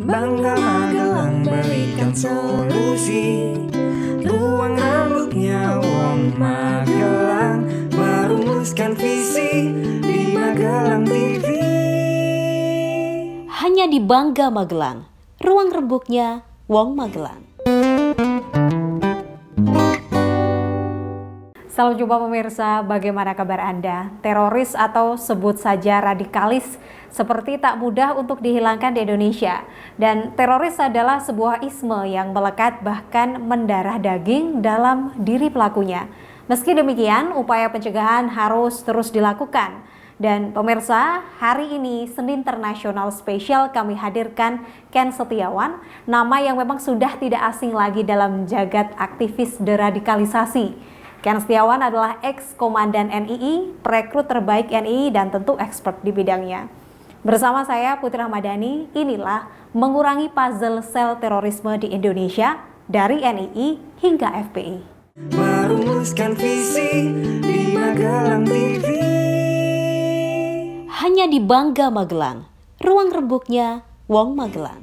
Bangga Magelang berikan solusi. Ruang rambutnya Wong Magelang merumuskan visi di Magelang TV. Hanya di Bangga Magelang, ruang rembuknya Wong Magelang. Salam jumpa pemirsa, bagaimana kabar Anda? Teroris atau sebut saja radikalis seperti tak mudah untuk dihilangkan di Indonesia. Dan teroris adalah sebuah isme yang melekat bahkan mendarah daging dalam diri pelakunya. Meski demikian, upaya pencegahan harus terus dilakukan. Dan pemirsa, hari ini Senin Internasional Spesial kami hadirkan Ken Setiawan, nama yang memang sudah tidak asing lagi dalam jagat aktivis deradikalisasi. Ken Setiawan adalah ex-komandan NII, perekrut terbaik NII dan tentu expert di bidangnya. Bersama saya Putri Ramadhani, inilah mengurangi puzzle sel terorisme di Indonesia dari NII hingga FPI. Merumuskan visi di Magelang TV. Hanya di Bangga Magelang, ruang rembuknya Wong Magelang.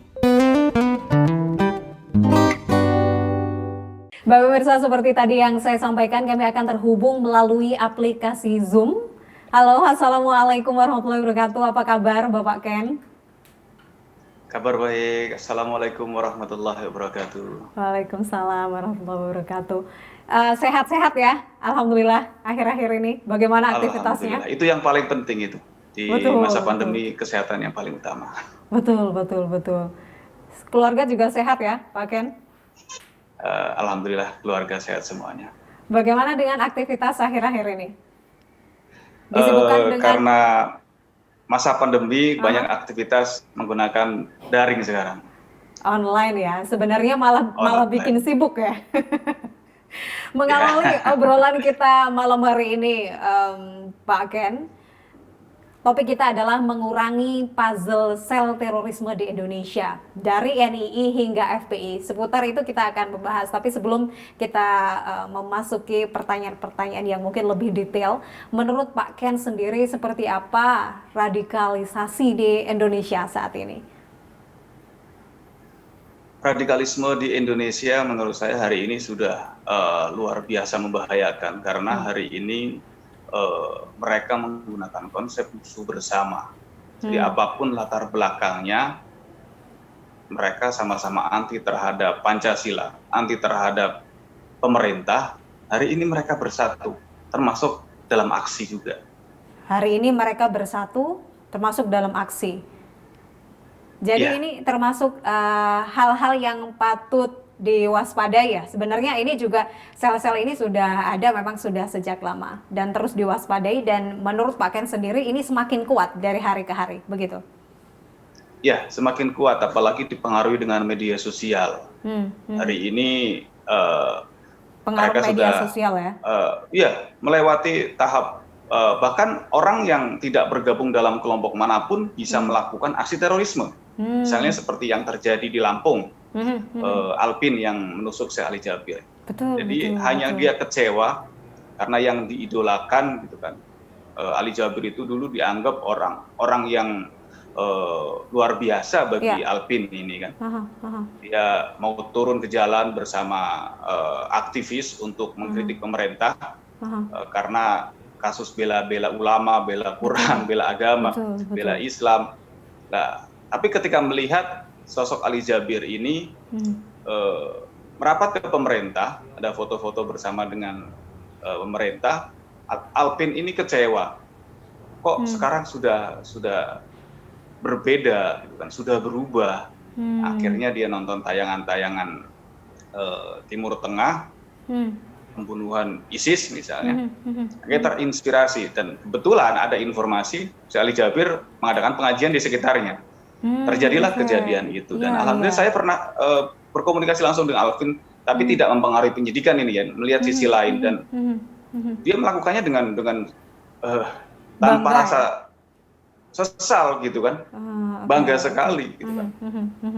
Bapak pemirsa, seperti tadi yang saya sampaikan, kami akan terhubung melalui aplikasi Zoom. Halo, Assalamualaikum warahmatullahi wabarakatuh. Apa kabar Bapak Ken? Kabar baik. Assalamualaikum warahmatullahi wabarakatuh. Waalaikumsalam warahmatullahi wabarakatuh. Sehat-sehat ya, Alhamdulillah akhir-akhir ini. Bagaimana aktivitasnya? Alhamdulillah. Itu yang paling penting itu. Di masa pandemi, kesehatan yang paling utama. Betul. Keluarga juga sehat ya, Pak Ken? Alhamdulillah keluarga sehat semuanya. Bagaimana dengan aktivitas akhir-akhir ini? Disibukkan dengan karena masa pandemi banyak aktivitas menggunakan daring sekarang. Online ya, sebenarnya malah bikin sibuk ya. Mengawali obrolan kita malam hari ini, Pak Ken, topik kita adalah mengurangi puzzle sel terorisme di Indonesia dari NII hingga FPI. Seputar itu kita akan membahas. Tapi sebelum kita memasuki pertanyaan-pertanyaan yang mungkin lebih detail, menurut Pak Ken sendiri seperti apa radikalisasi di Indonesia saat ini? Radikalisme di Indonesia menurut saya hari ini sudah luar biasa membahayakan karena hari ini mereka menggunakan konsep musuh bersama. Jadi apapun latar belakangnya, mereka sama-sama anti terhadap Pancasila, anti terhadap pemerintah. Hari ini mereka bersatu, termasuk dalam aksi juga. Hari ini mereka bersatu, termasuk dalam aksi. Jadi ini termasuk hal-hal yang patut diwaspadai ya. Sebenarnya ini juga sel-sel ini sudah ada, memang sudah sejak lama dan terus diwaspadai, dan menurut Pak Ken sendiri ini semakin kuat dari hari ke hari, begitu? Ya, semakin kuat apalagi dipengaruhi dengan media sosial. Hari ini pengaruh mereka media sudah sosial ya? Melewati tahap bahkan orang yang tidak bergabung dalam kelompok manapun bisa melakukan aksi terorisme. Misalnya seperti yang terjadi di Lampung. Alpin yang menusuk Syekh Ali Jabir. Jadi hanya dia kecewa karena yang diidolakan gitu kan. Ali Jabir itu dulu dianggap orang yang luar biasa bagi Alpin ini kan. Dia mau turun ke jalan bersama aktivis untuk mengkritik pemerintah karena kasus bela ulama, bela Quran, bela agama, bela Islam. Nah, tapi ketika melihat sosok Ali Jabir ini merapat ke pemerintah, ada foto-foto bersama dengan pemerintah, Alpin ini kecewa. Kok sekarang sudah berbeda, gitu kan, sudah berubah. Akhirnya dia nonton tayangan-tayangan Timur Tengah, pembunuhan ISIS misalnya. Akhirnya terinspirasi dan kebetulan ada informasi Ali Jabir mengadakan pengajian di sekitarnya. Terjadilah kejadian itu dan alhamdulillah saya pernah berkomunikasi langsung dengan Alvin, tapi tidak mempengaruhi penyidikan ini ya, melihat sisi lain dan dia melakukannya dengan tanpa rasa sesal gitu kan, bangga sekali gitu kan,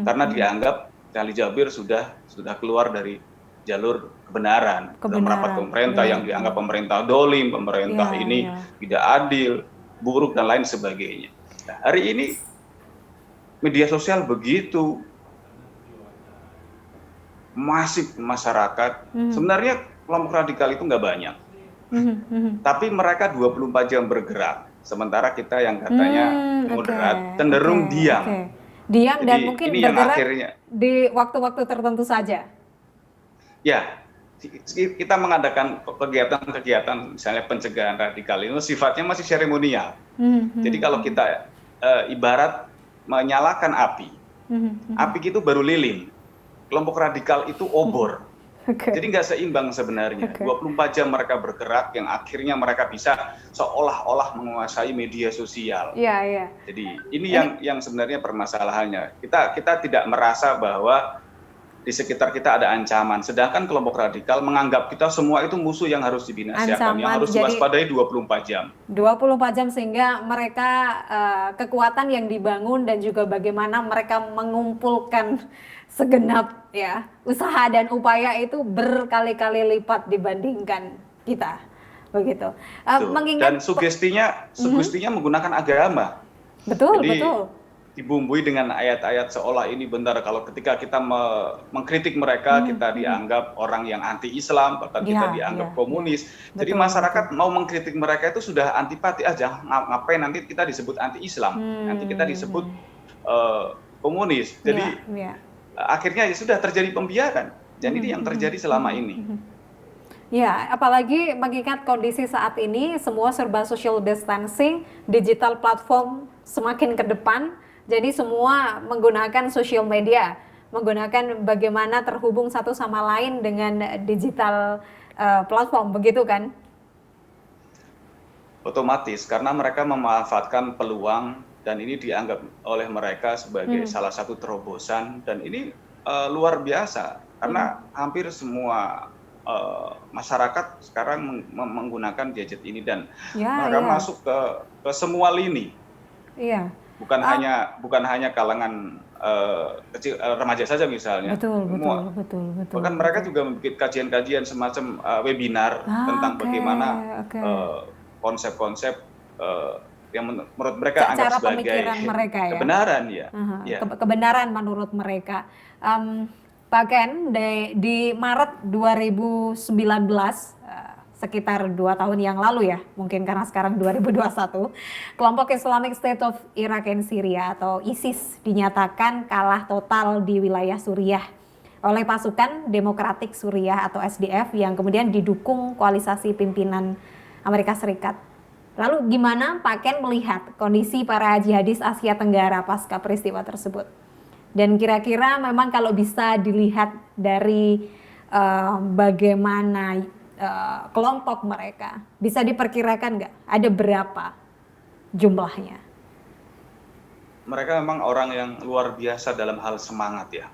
karena dianggap Ali Jabir sudah keluar dari jalur kebenaran. Merapat ke pemerintah yang dianggap pemerintah dolim, pemerintah ini tidak adil, buruk dan lain sebagainya. Nah, hari ini media sosial begitu masif masyarakat. Sebenarnya kelompok radikal itu nggak banyak, tapi mereka 24 jam bergerak. Sementara kita yang katanya moderat cenderung diam. Diam dan Jadi mungkin ini yang bergerak akhirnya, di waktu-waktu tertentu saja. ya kita mengadakan kegiatan-kegiatan misalnya pencegahan radikal itu sifatnya masih seremonial. Jadi kalau kita ibarat menyalakan api, api itu baru lilin. Kelompok radikal itu obor. Jadi nggak seimbang sebenarnya. 24 jam mereka bergerak, yang akhirnya mereka bisa seolah-olah menguasai media sosial. Iya. Jadi ini yang sebenarnya permasalahannya. Kita tidak merasa bahwa di sekitar kita ada ancaman. Sedangkan kelompok radikal menganggap kita semua itu musuh yang harus dibinasakan, yang harus diwaspadai 24 jam. 24 jam sehingga mereka kekuatan yang dibangun dan juga bagaimana mereka mengumpulkan segenap ya usaha dan upaya itu berkali-kali lipat dibandingkan kita, begitu. Dan sugestinya menggunakan agama. Betul. Dibumbui dengan ayat-ayat seolah ini benar, kalau ketika kita mengkritik mereka kita dianggap orang yang anti-Islam, bahkan kita dianggap komunis. Jadi masyarakat mau mengkritik mereka itu sudah antipati aja, ngapain nanti kita disebut anti-Islam, nanti kita disebut komunis. Jadi akhirnya ya sudah terjadi pembiaran, dan ini yang terjadi selama ini. Ya, apalagi mengingat kondisi saat ini semua serba social distancing, digital platform semakin ke depan, jadi semua menggunakan social media, menggunakan bagaimana terhubung satu sama lain dengan digital platform, begitu kan? Otomatis, karena mereka memanfaatkan peluang, dan ini dianggap oleh mereka sebagai salah satu terobosan, dan ini luar biasa karena hampir semua masyarakat sekarang menggunakan gadget ini, dan mereka masuk ke semua lini. Bukan hanya kalangan kecil, remaja saja misalnya. Betul. Bahkan mereka juga membuat kajian-kajian semacam webinar tentang bagaimana konsep-konsep yang menurut mereka anggap sebagai kebenaran, kebenaran menurut mereka. Pak Ken, di Maret 2019, sekitar 2 tahun yang lalu ya, mungkin karena sekarang 2021, kelompok Islamic State of Iraq and Syria atau ISIS dinyatakan kalah total di wilayah Suriah oleh pasukan Demokratik Suriah atau SDF yang kemudian didukung koalisasi pimpinan Amerika Serikat. Lalu gimana Pak Ken melihat kondisi para jihadis Asia Tenggara pasca peristiwa tersebut? Dan kira-kira memang kalau bisa dilihat dari bagaimana kelompok mereka, bisa diperkirakan nggak ada berapa jumlahnya? Mereka memang orang yang luar biasa dalam hal semangat ya.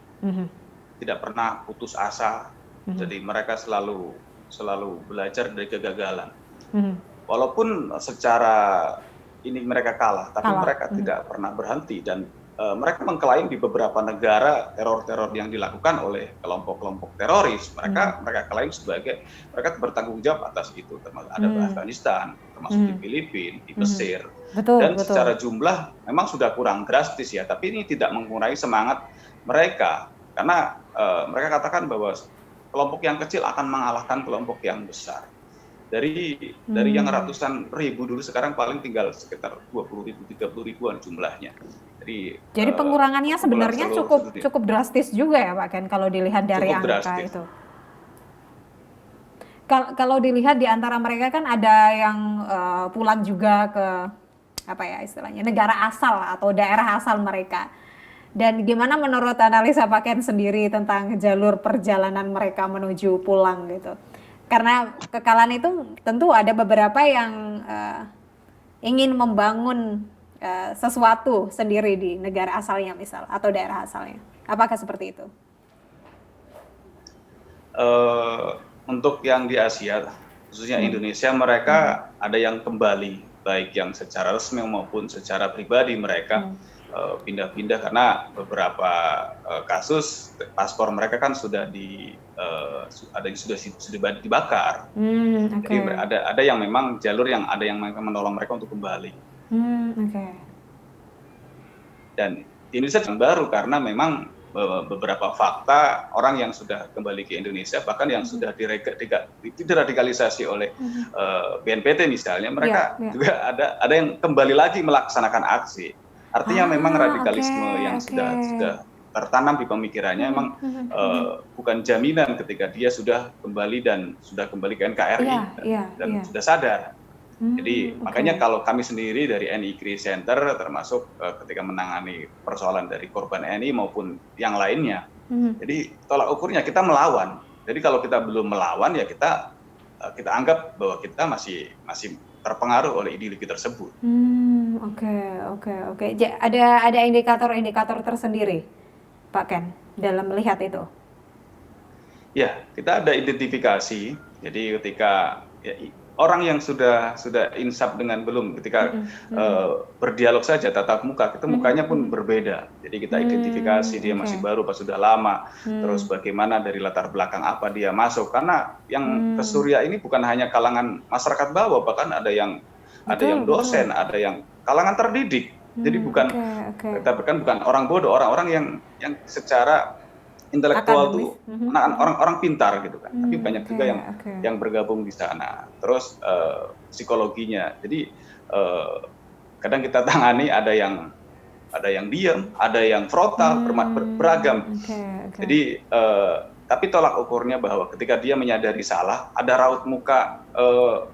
Tidak pernah putus asa. Jadi mereka selalu belajar dari kegagalan. Walaupun secara ini mereka kalah, tapi mereka tidak pernah berhenti, dan mereka mengklaim di beberapa negara teror-teror yang dilakukan oleh kelompok-kelompok teroris, mereka klaim sebagai mereka bertanggung jawab atas itu, termasuk ada di Afghanistan, termasuk di Filipina, di Mesir, dan secara jumlah memang sudah kurang drastis ya, tapi ini tidak mengurangi semangat mereka, karena mereka katakan bahwa kelompok yang kecil akan mengalahkan kelompok yang besar. Dari yang ratusan ribu dulu, sekarang paling tinggal sekitar 20.000, 30.000-an jumlahnya. Jadi pengurangannya sebenarnya cukup drastis juga ya Pak Ken kalau dilihat dari angka itu. Kalau dilihat di antara mereka kan ada yang pulang juga ke istilahnya negara asal atau daerah asal mereka. Dan gimana menurut analisa Pak Ken sendiri tentang jalur perjalanan mereka menuju pulang gitu? Karena kekalahan itu tentu ada beberapa yang ingin membangun sesuatu sendiri di negara asalnya misal atau daerah asalnya. Apakah seperti itu? Untuk yang di Asia, khususnya Indonesia, mereka ada yang kembali, baik yang secara resmi maupun secara pribadi mereka pindah-pindah karena beberapa kasus paspor mereka kan sudah ada yang sudah dibakar. Jadi ada yang memang jalur yang ada yang menolong mereka untuk kembali. Dan di Indonesia yang baru karena memang beberapa fakta orang yang sudah kembali ke Indonesia, bahkan yang sudah diradikalisasi oleh BNPT misalnya, mereka juga ada yang kembali lagi melaksanakan aksi. Artinya memang radikalisme yang sudah tertanam di pemikirannya memang bukan jaminan ketika dia sudah kembali ke NKRI dan sudah sadar. Jadi makanya kalau kami sendiri dari NI Kri Center termasuk ketika menangani persoalan dari korban NI maupun yang lainnya, jadi tolak ukurnya kita melawan. Jadi kalau kita belum melawan ya kita anggap bahwa kita masih terpengaruh oleh ideologi tersebut. Oke. Ada indikator-indikator tersendiri, Pak Ken, dalam melihat itu? Ya, kita ada identifikasi. Jadi ketika orang yang sudah insaf dengan belum, ketika berdialog saja tatap muka, itu mukanya pun berbeda. Jadi kita identifikasi dia masih baru, pas sudah lama, terus bagaimana dari latar belakang apa dia masuk. Karena yang ke Surya ini bukan hanya kalangan masyarakat bawah, bahkan ada yang dosen, ada yang kalangan terdidik. Jadi bukan kita bukan orang bodoh, orang-orang yang secara intelektual tuh orang pintar gitu kan, tapi banyak juga yang bergabung di sana. Terus psikologinya, jadi kadang kita tangani ada yang diam, ada yang frontal, beragam. Jadi tapi tolak ukurnya bahwa ketika dia menyadari salah, ada raut muka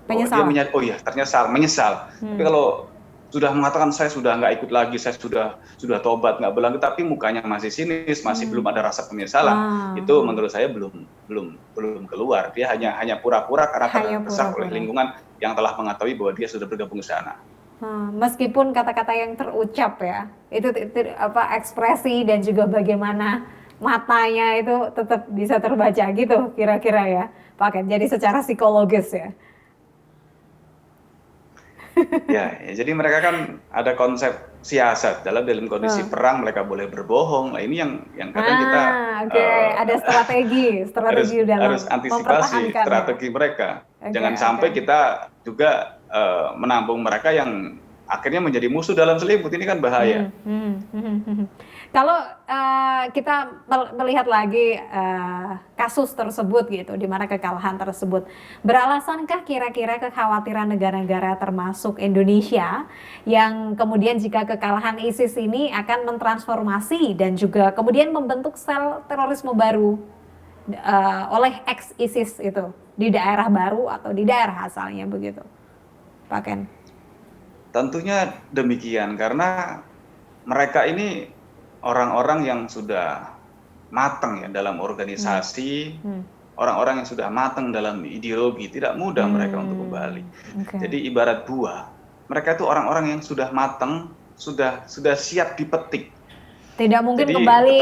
dia ternyata menyesal. Tapi kalau sudah mengatakan saya sudah nggak ikut lagi, saya sudah tobat, nggak berlanjut, tapi mukanya masih sinis, masih belum ada rasa penyesalan, itu menurut saya belum keluar. Dia hanya pura-pura karena terdesak oleh lingkungan yang telah mengetahui bahwa dia sudah bergabung ke sana. Meskipun kata-kata yang terucap ya, itu ekspresi dan juga bagaimana matanya itu tetap bisa terbaca gitu kira-kira ya, Pak Ken. Jadi secara psikologis ya. Ya, jadi mereka kan ada konsep siasat dalam kondisi perang mereka boleh berbohong. Nah ini yang kadang kita ada strategi harus antisipasi strategi mereka. Jangan sampai kita juga menampung mereka yang akhirnya menjadi musuh dalam selimut. Ini kan bahaya. Kalau kita melihat lagi kasus tersebut gitu, di mana kekalahan tersebut, beralasankah kira-kira kekhawatiran negara-negara termasuk Indonesia yang kemudian jika kekalahan ISIS ini akan mentransformasi dan juga kemudian membentuk sel terorisme baru oleh ex-ISIS itu di daerah baru atau di daerah asalnya begitu, Pak Ken? Tentunya demikian, karena mereka ini orang-orang yang sudah matang ya dalam organisasi, orang-orang yang sudah matang dalam ideologi, tidak mudah mereka untuk kembali. Jadi ibarat buah, mereka itu orang-orang yang sudah matang, sudah siap dipetik. Tidak mungkin kembali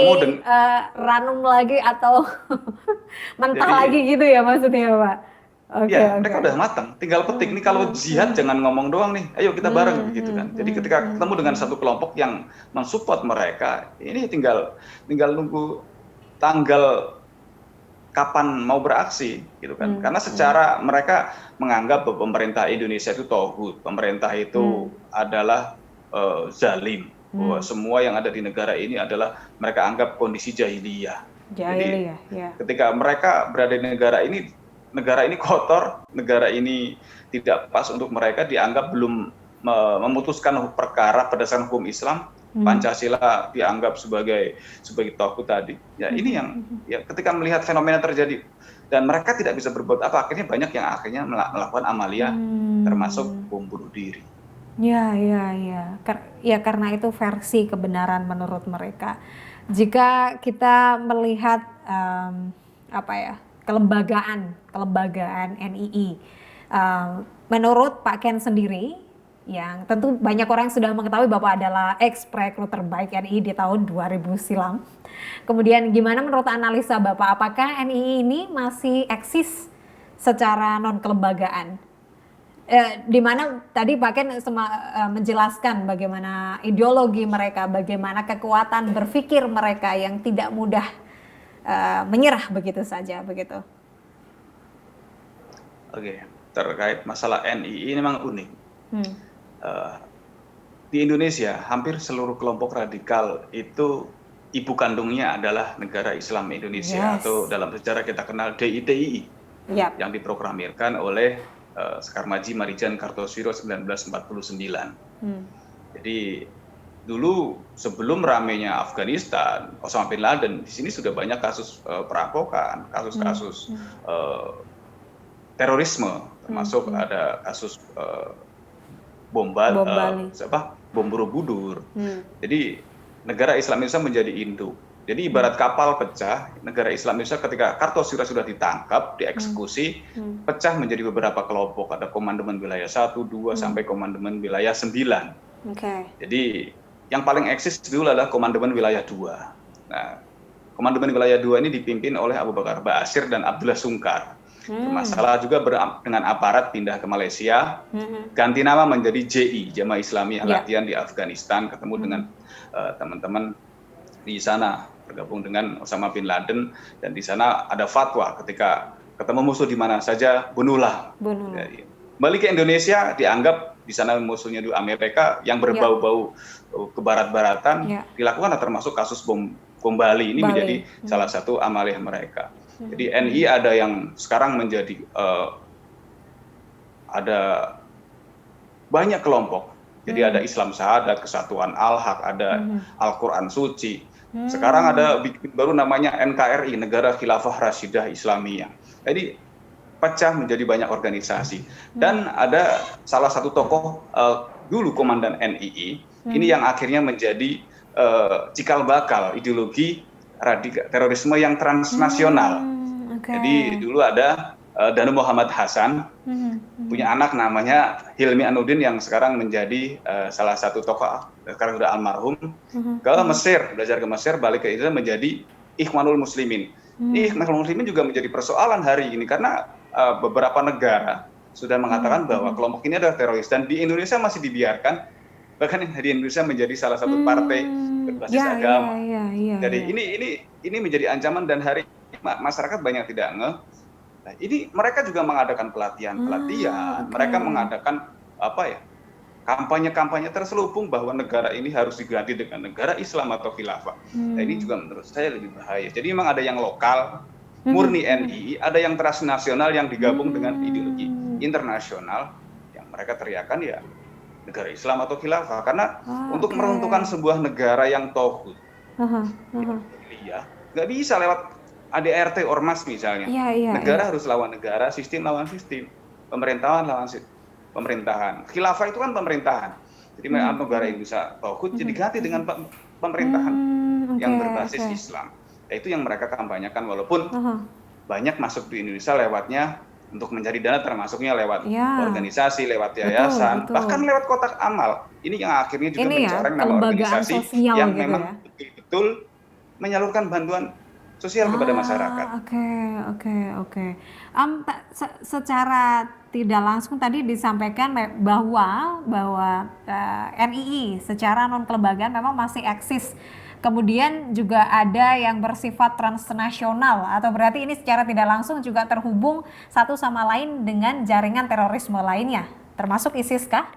ranum lagi atau mentah lagi gitu ya maksudnya, Pak? Mereka udah matang, tinggal petik. Nih kalau jihad jangan ngomong doang nih, ayo kita bareng gitu kan. Jadi ketika ketemu dengan satu kelompok yang mensupport mereka, ini tinggal nunggu tanggal kapan mau beraksi gitu kan. Karena secara mereka menganggap bahwa pemerintah Indonesia itu tauhid, pemerintah itu adalah zalim, bahwa semua yang ada di negara ini adalah mereka anggap kondisi jahiliyah. Jadi ketika mereka berada di negara ini kotor, negara ini tidak pas untuk mereka, dianggap belum memutuskan perkara berdasarkan hukum Islam, Pancasila dianggap sebagai tauhid tadi. Ya ini yang ketika melihat fenomena terjadi dan mereka tidak bisa berbuat apa, akhirnya banyak yang akhirnya melakukan amalia termasuk bom bunuh diri. Ya karena itu versi kebenaran menurut mereka. Jika kita melihat kelembagaan NII. Menurut Pak Ken sendiri, yang tentu banyak orang yang sudah mengetahui Bapak adalah ex-perekrut terbaik NII di tahun 2000 silam. Kemudian gimana menurut analisa Bapak, apakah NII ini masih eksis secara non-kelembagaan? Di mana tadi Pak Ken menjelaskan bagaimana ideologi mereka, bagaimana kekuatan berpikir mereka yang tidak mudah menyerah begitu saja begitu. Oke, terkait masalah NII ini memang unik. Di Indonesia hampir seluruh kelompok radikal itu ibu kandungnya adalah negara Islam Indonesia, Yes. atau dalam sejarah kita kenal DITII, Yap. yang diproklamirkan oleh Sekarmaji Marijan Kartosuwiro 1949. Jadi dulu sebelum ramainya Afghanistan, Osama bin Laden, di sini sudah banyak kasus perampokan, kasus-kasus terorisme, termasuk ada kasus bom Borobudur. Jadi negara Islam Indonesia menjadi induk. Jadi ibarat kapal pecah, negara Islam Indonesia ketika Kartosuwiro sudah ditangkap, dieksekusi, pecah menjadi beberapa kelompok. Ada komandemen wilayah 1, 2, sampai komandemen wilayah 9. Jadi yang paling eksis dulu adalah komandemen wilayah 2. Nah, komandemen wilayah 2 ini dipimpin oleh Abu Bakar Ba'asyir dan Abdullah Sungkar. Masalah juga dengan aparat pindah ke Malaysia, ganti nama menjadi JI, Jamaah Islamiyah Latihan di Afghanistan, ketemu dengan teman-teman di sana, bergabung dengan Osama bin Laden, dan di sana ada fatwa ketika ketemu musuh di mana saja, bunuhlah. Jadi, balik ke Indonesia dianggap di sana musuhnya di Amerika yang berbau-bau ke barat-baratan, dilakukan termasuk kasus bom Bali ini menjadi salah satu amaliyah mereka. Jadi NI ada yang sekarang menjadi ada banyak kelompok. Jadi ada Islam Sahadat, Kesatuan Al-Haq, ada Al-Quran Suci. Sekarang ada baru namanya NKRI, Negara Khilafah Rasyidah Islamiyah. Jadi pecah menjadi banyak organisasi. Dan ada salah satu tokoh dulu komandan NII, ini yang akhirnya menjadi cikal bakal ideologi terorisme yang transnasional. Jadi dulu ada Danu Muhammad Hasan, punya anak namanya Hilmi Anudin yang sekarang menjadi salah satu tokoh, sekarang sudah almarhum, ke Mesir, belajar ke Mesir, balik ke Indonesia menjadi Ikhwanul Muslimin. Ikhwanul Muslimin juga menjadi persoalan hari ini karena beberapa negara sudah mengatakan bahwa kelompok ini adalah teroris, dan di Indonesia masih dibiarkan, bahkan di Indonesia menjadi salah satu partai berbasis agama. Jadi ini menjadi ancaman, dan hari masyarakat banyak tidak ngeh. Nah, ini mereka juga mengadakan pelatihan, mereka mengadakan kampanye-kampanye terselubung bahwa negara ini harus diganti dengan negara Islam atau khilafah. Nah, ini juga menurut saya lebih bahaya. Jadi memang ada yang lokal, murni NII, ada yang transnasional yang digabung dengan ideologi internasional yang mereka teriakan ya negara Islam atau khilafah. Karena untuk meruntuhkan sebuah negara yang tauhid, nggak bisa lewat ADRT ormas misalnya. Negara harus lawan negara, sistem lawan sistem, pemerintahan lawan pemerintahan. Khilafah itu kan pemerintahan. Jadi negara Indonesia tauhid jadi ganti dengan pemerintahan yang berbasis Islam. Nah, itu yang mereka kampanyekan, walaupun banyak masuk di Indonesia lewatnya untuk mencari dana, termasuknya lewat organisasi, lewat yayasan, bahkan lewat kotak amal. Ini yang akhirnya juga mencoreng nama organisasi yang memang betul-betul menyalurkan bantuan sosial kepada masyarakat. Oke. Secara tidak langsung tadi disampaikan bahwa NII secara non kelembagaan memang masih eksis. Kemudian juga ada yang bersifat transnasional, atau berarti ini secara tidak langsung juga terhubung satu sama lain dengan jaringan terorisme lainnya, termasuk ISIS kah?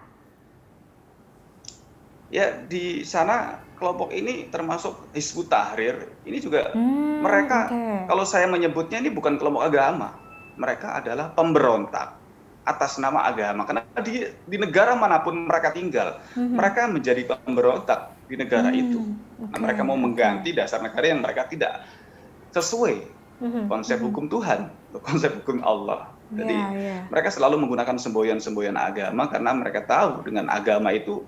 Ya, di sana kelompok ini termasuk Hizbut Tahrir. Ini juga mereka, kalau saya menyebutnya ini bukan kelompok agama. Mereka adalah pemberontak atas nama agama. Karena di negara manapun mereka tinggal, mereka menjadi pemberontak di negara itu. Nah, mereka mau mengganti dasar negara yang mereka tidak sesuai konsep hukum Tuhan, konsep hukum Allah. Jadi mereka selalu menggunakan semboyan-semboyan agama karena mereka tahu dengan agama itu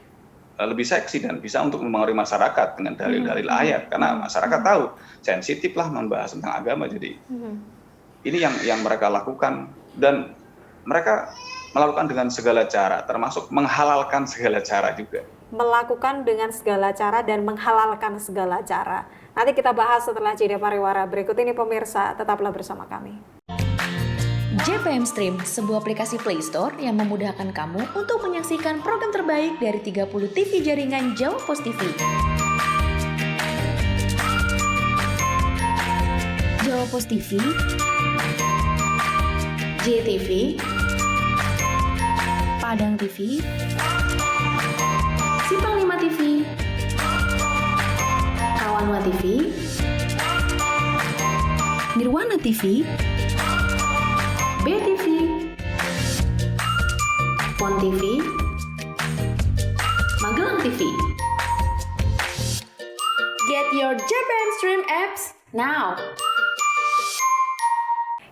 lebih seksi dan bisa untuk mempengaruhi masyarakat dengan dalil-dalil ayat, karena masyarakat tahu sensitif lah membahas tentang agama. Jadi ini yang mereka lakukan, dan mereka melakukan dengan segala cara, termasuk menghalalkan segala cara juga. Melakukan dengan segala cara dan menghalalkan segala cara. Nanti kita bahas setelah jeda pariwara berikut ini, pemirsa, tetaplah bersama kami. JPM Stream, sebuah aplikasi Play Store yang memudahkan kamu untuk menyaksikan program terbaik dari 30 TV jaringan Jawa Pos TV. Jawa Pos TV, JTV, Padang TV, Simpang 5 TV, Kawan Alma TV, Nirwana TV, BTV, Pon TV, Magelang TV. Get your JPM Stream apps now.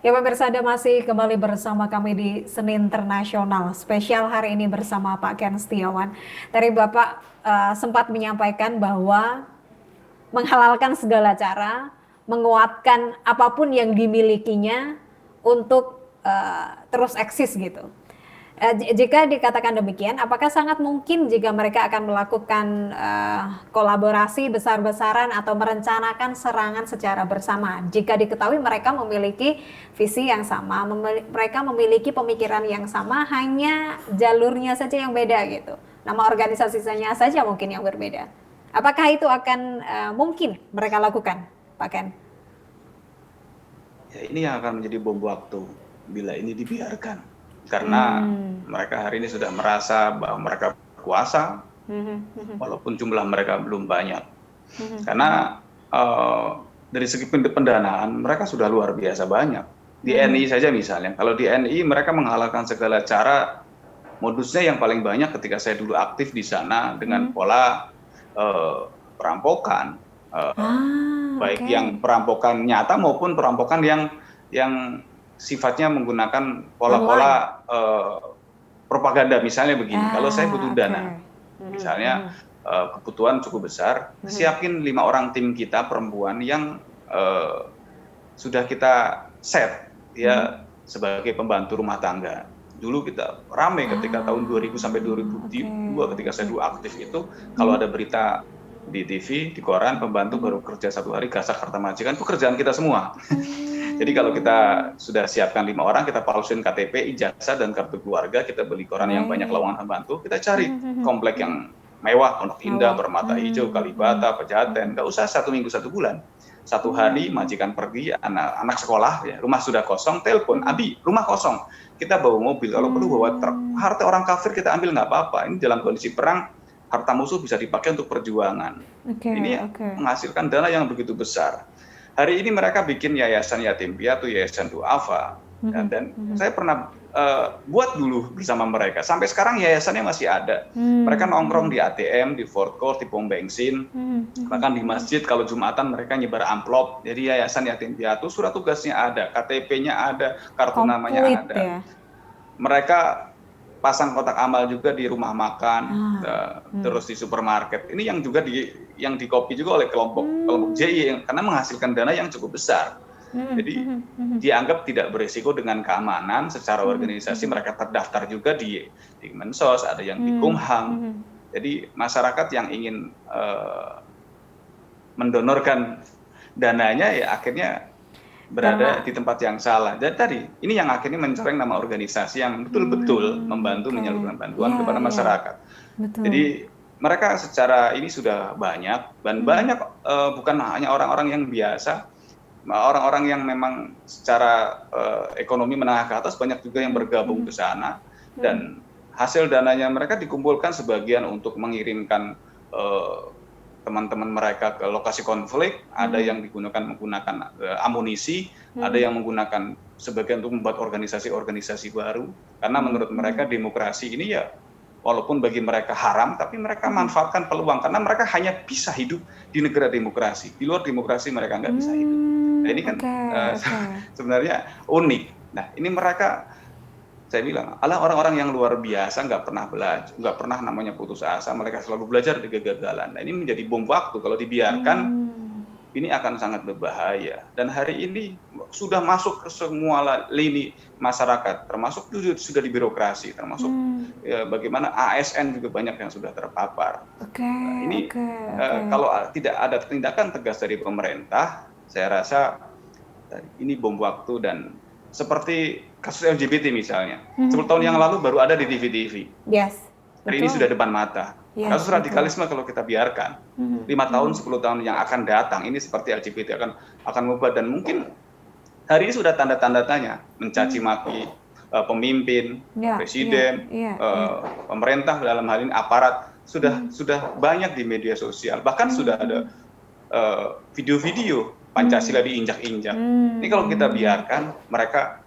Ya pemirsa, Anda masih kembali bersama kami di Senin Internasional. Spesial hari ini bersama Pak Ken Setiawan. Tadi Bapak sempat menyampaikan bahwa menghalalkan segala cara, menguatkan apapun yang dimilikinya untuk terus eksis gitu. Jika dikatakan demikian, apakah sangat mungkin jika mereka akan melakukan kolaborasi besar-besaran atau merencanakan serangan secara bersama? Jika diketahui mereka memiliki visi yang sama, mereka memiliki pemikiran yang sama, hanya jalurnya saja yang beda gitu. Nama organisasinya saja mungkin yang berbeda. Apakah itu akan mungkin mereka lakukan, Pak Ken? Ya, ini yang akan menjadi bom waktu bila ini dibiarkan. Karena mereka hari ini sudah merasa bahwa mereka berkuasa, walaupun jumlah mereka belum banyak. Karena dari segi pendanaan mereka sudah luar biasa banyak. Di NI saja misalnya, kalau di NI mereka menghalalkan segala cara, modusnya yang paling banyak ketika saya dulu aktif di sana dengan pola perampokan, baik yang perampokan nyata maupun perampokan yang sifatnya menggunakan pola-pola propaganda. Misalnya begini, kalau saya butuh dana, misalnya kebutuhan cukup besar, siapin 5 orang tim kita perempuan yang sudah kita set ya sebagai pembantu rumah tangga. Dulu kita rame ketika tahun 2000 sampai 2002 ketika saya dulu aktif itu, kalau ada berita di TV, di koran, pembantu baru kerja 1 hari gasak harta majikan, itu kerjaan kita semua. Jadi kalau kita sudah siapkan 5 orang, kita palsuin KTP, ijazah, dan kartu keluarga, kita beli koran yang banyak lowongan pembantu, kita cari komplek yang mewah, Pondok Indah, Permata Hijau, Kalibata, Pejaten, nggak usah 1 minggu 1 bulan. 1 hari majikan pergi, anak sekolah, ya, rumah sudah kosong, telepon, Abi, rumah kosong, kita bawa mobil, kalau perlu bawa truk, harta orang kafir kita ambil nggak apa-apa. Ini dalam kondisi perang, harta musuh bisa dipakai untuk perjuangan. Ini menghasilkan dana yang begitu besar. Hari ini mereka bikin yayasan yatim piatu, yayasan duafa, dan saya pernah buat dulu bersama mereka. Sampai sekarang yayasannya masih ada. Mereka nongkrong di ATM, di food court, di pom bensin, bahkan di masjid. Kalau Jumatan mereka nyebar amplop. Jadi yayasan yatim piatu, surat tugasnya ada, KTP-nya ada, kartu namanya ada. Ya? Mereka pasang kotak amal juga di rumah makan, terus di supermarket. Ini yang juga yang dikopi juga oleh kelompok JI karena menghasilkan dana yang cukup besar. Jadi dianggap tidak berisiko dengan keamanan secara organisasi. Mereka terdaftar juga di Mensos, ada yang di Kumham. Jadi masyarakat yang ingin mendonorkan dananya ya akhirnya berada di tempat yang salah. Dan tadi ini yang akhirnya mencoreng nama organisasi yang betul-betul membantu menyalurkan bantuan kepada masyarakat. Jadi mereka secara ini sudah banyak dan banyak bukan hanya orang-orang yang biasa, orang-orang yang memang secara ekonomi menengah ke atas, banyak juga yang bergabung ke sana, dan hasil dananya mereka dikumpulkan sebagian untuk mengirimkan teman-teman mereka ke lokasi konflik, ada yang menggunakan amunisi, ada yang menggunakan sebagian untuk membuat organisasi-organisasi baru, karena menurut mereka demokrasi ini ya walaupun bagi mereka haram, tapi mereka manfaatkan peluang, karena mereka hanya bisa hidup di negara demokrasi, di luar demokrasi mereka nggak bisa hidup. Nah ini kan sebenarnya unik. Nah ini mereka, saya bilang, orang-orang yang luar biasa, nggak pernah belajar, nggak pernah namanya putus asa, mereka selalu belajar dari kegagalan. Nah ini menjadi bom waktu, kalau dibiarkan, ini akan sangat berbahaya. Dan hari ini sudah masuk ke semua lini masyarakat, termasuk sudah di birokrasi, termasuk ya, bagaimana ASN juga banyak yang sudah terpapar. Kalau tidak ada tindakan tegas dari pemerintah, saya rasa ini bom waktu. Dan seperti kasus LGBT misalnya, 10 tahun yang lalu baru ada di TV-TV. Hari ini sudah depan mata. Kasus radikalisme kalau kita biarkan 5 tahun, 10 tahun yang akan datang, ini seperti LGBT akan mengubah, dan mungkin hari ini sudah tanda-tanda tanya, mencaci maki pemimpin, presiden, pemerintah dalam hal ini aparat, sudah banyak di media sosial. Bahkan sudah ada video-video Pancasila diinjak-injak. Ini kalau kita biarkan, mereka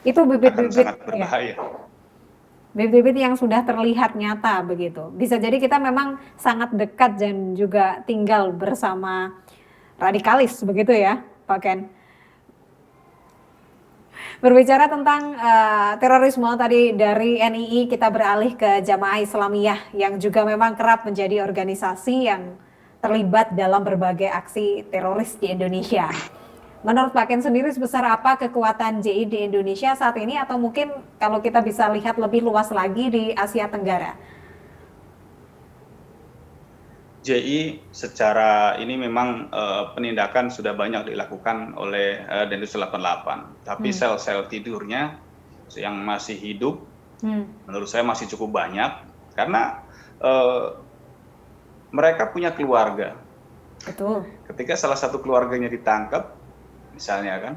Itu akan bibit-bibit sangat ya. berbahaya. Bibit-bibit yang sudah terlihat nyata begitu. Bisa jadi kita memang sangat dekat dan juga tinggal bersama radikalis begitu ya, Pak Ken. Berbicara tentang terorisme tadi, dari NII kita beralih ke Jamaah Islamiyah yang juga memang kerap menjadi organisasi yang terlibat dalam berbagai aksi teroris di Indonesia. Menurut Pak Ken sendiri, sebesar apa kekuatan JI di Indonesia saat ini, atau mungkin kalau kita bisa lihat lebih luas lagi di Asia Tenggara? JI secara ini memang penindakan sudah banyak dilakukan oleh Densus 88, tapi sel-sel tidurnya yang masih hidup, menurut saya masih cukup banyak, karena mereka punya keluarga. Betul. Ketika salah satu keluarganya ditangkap, misalnya kan,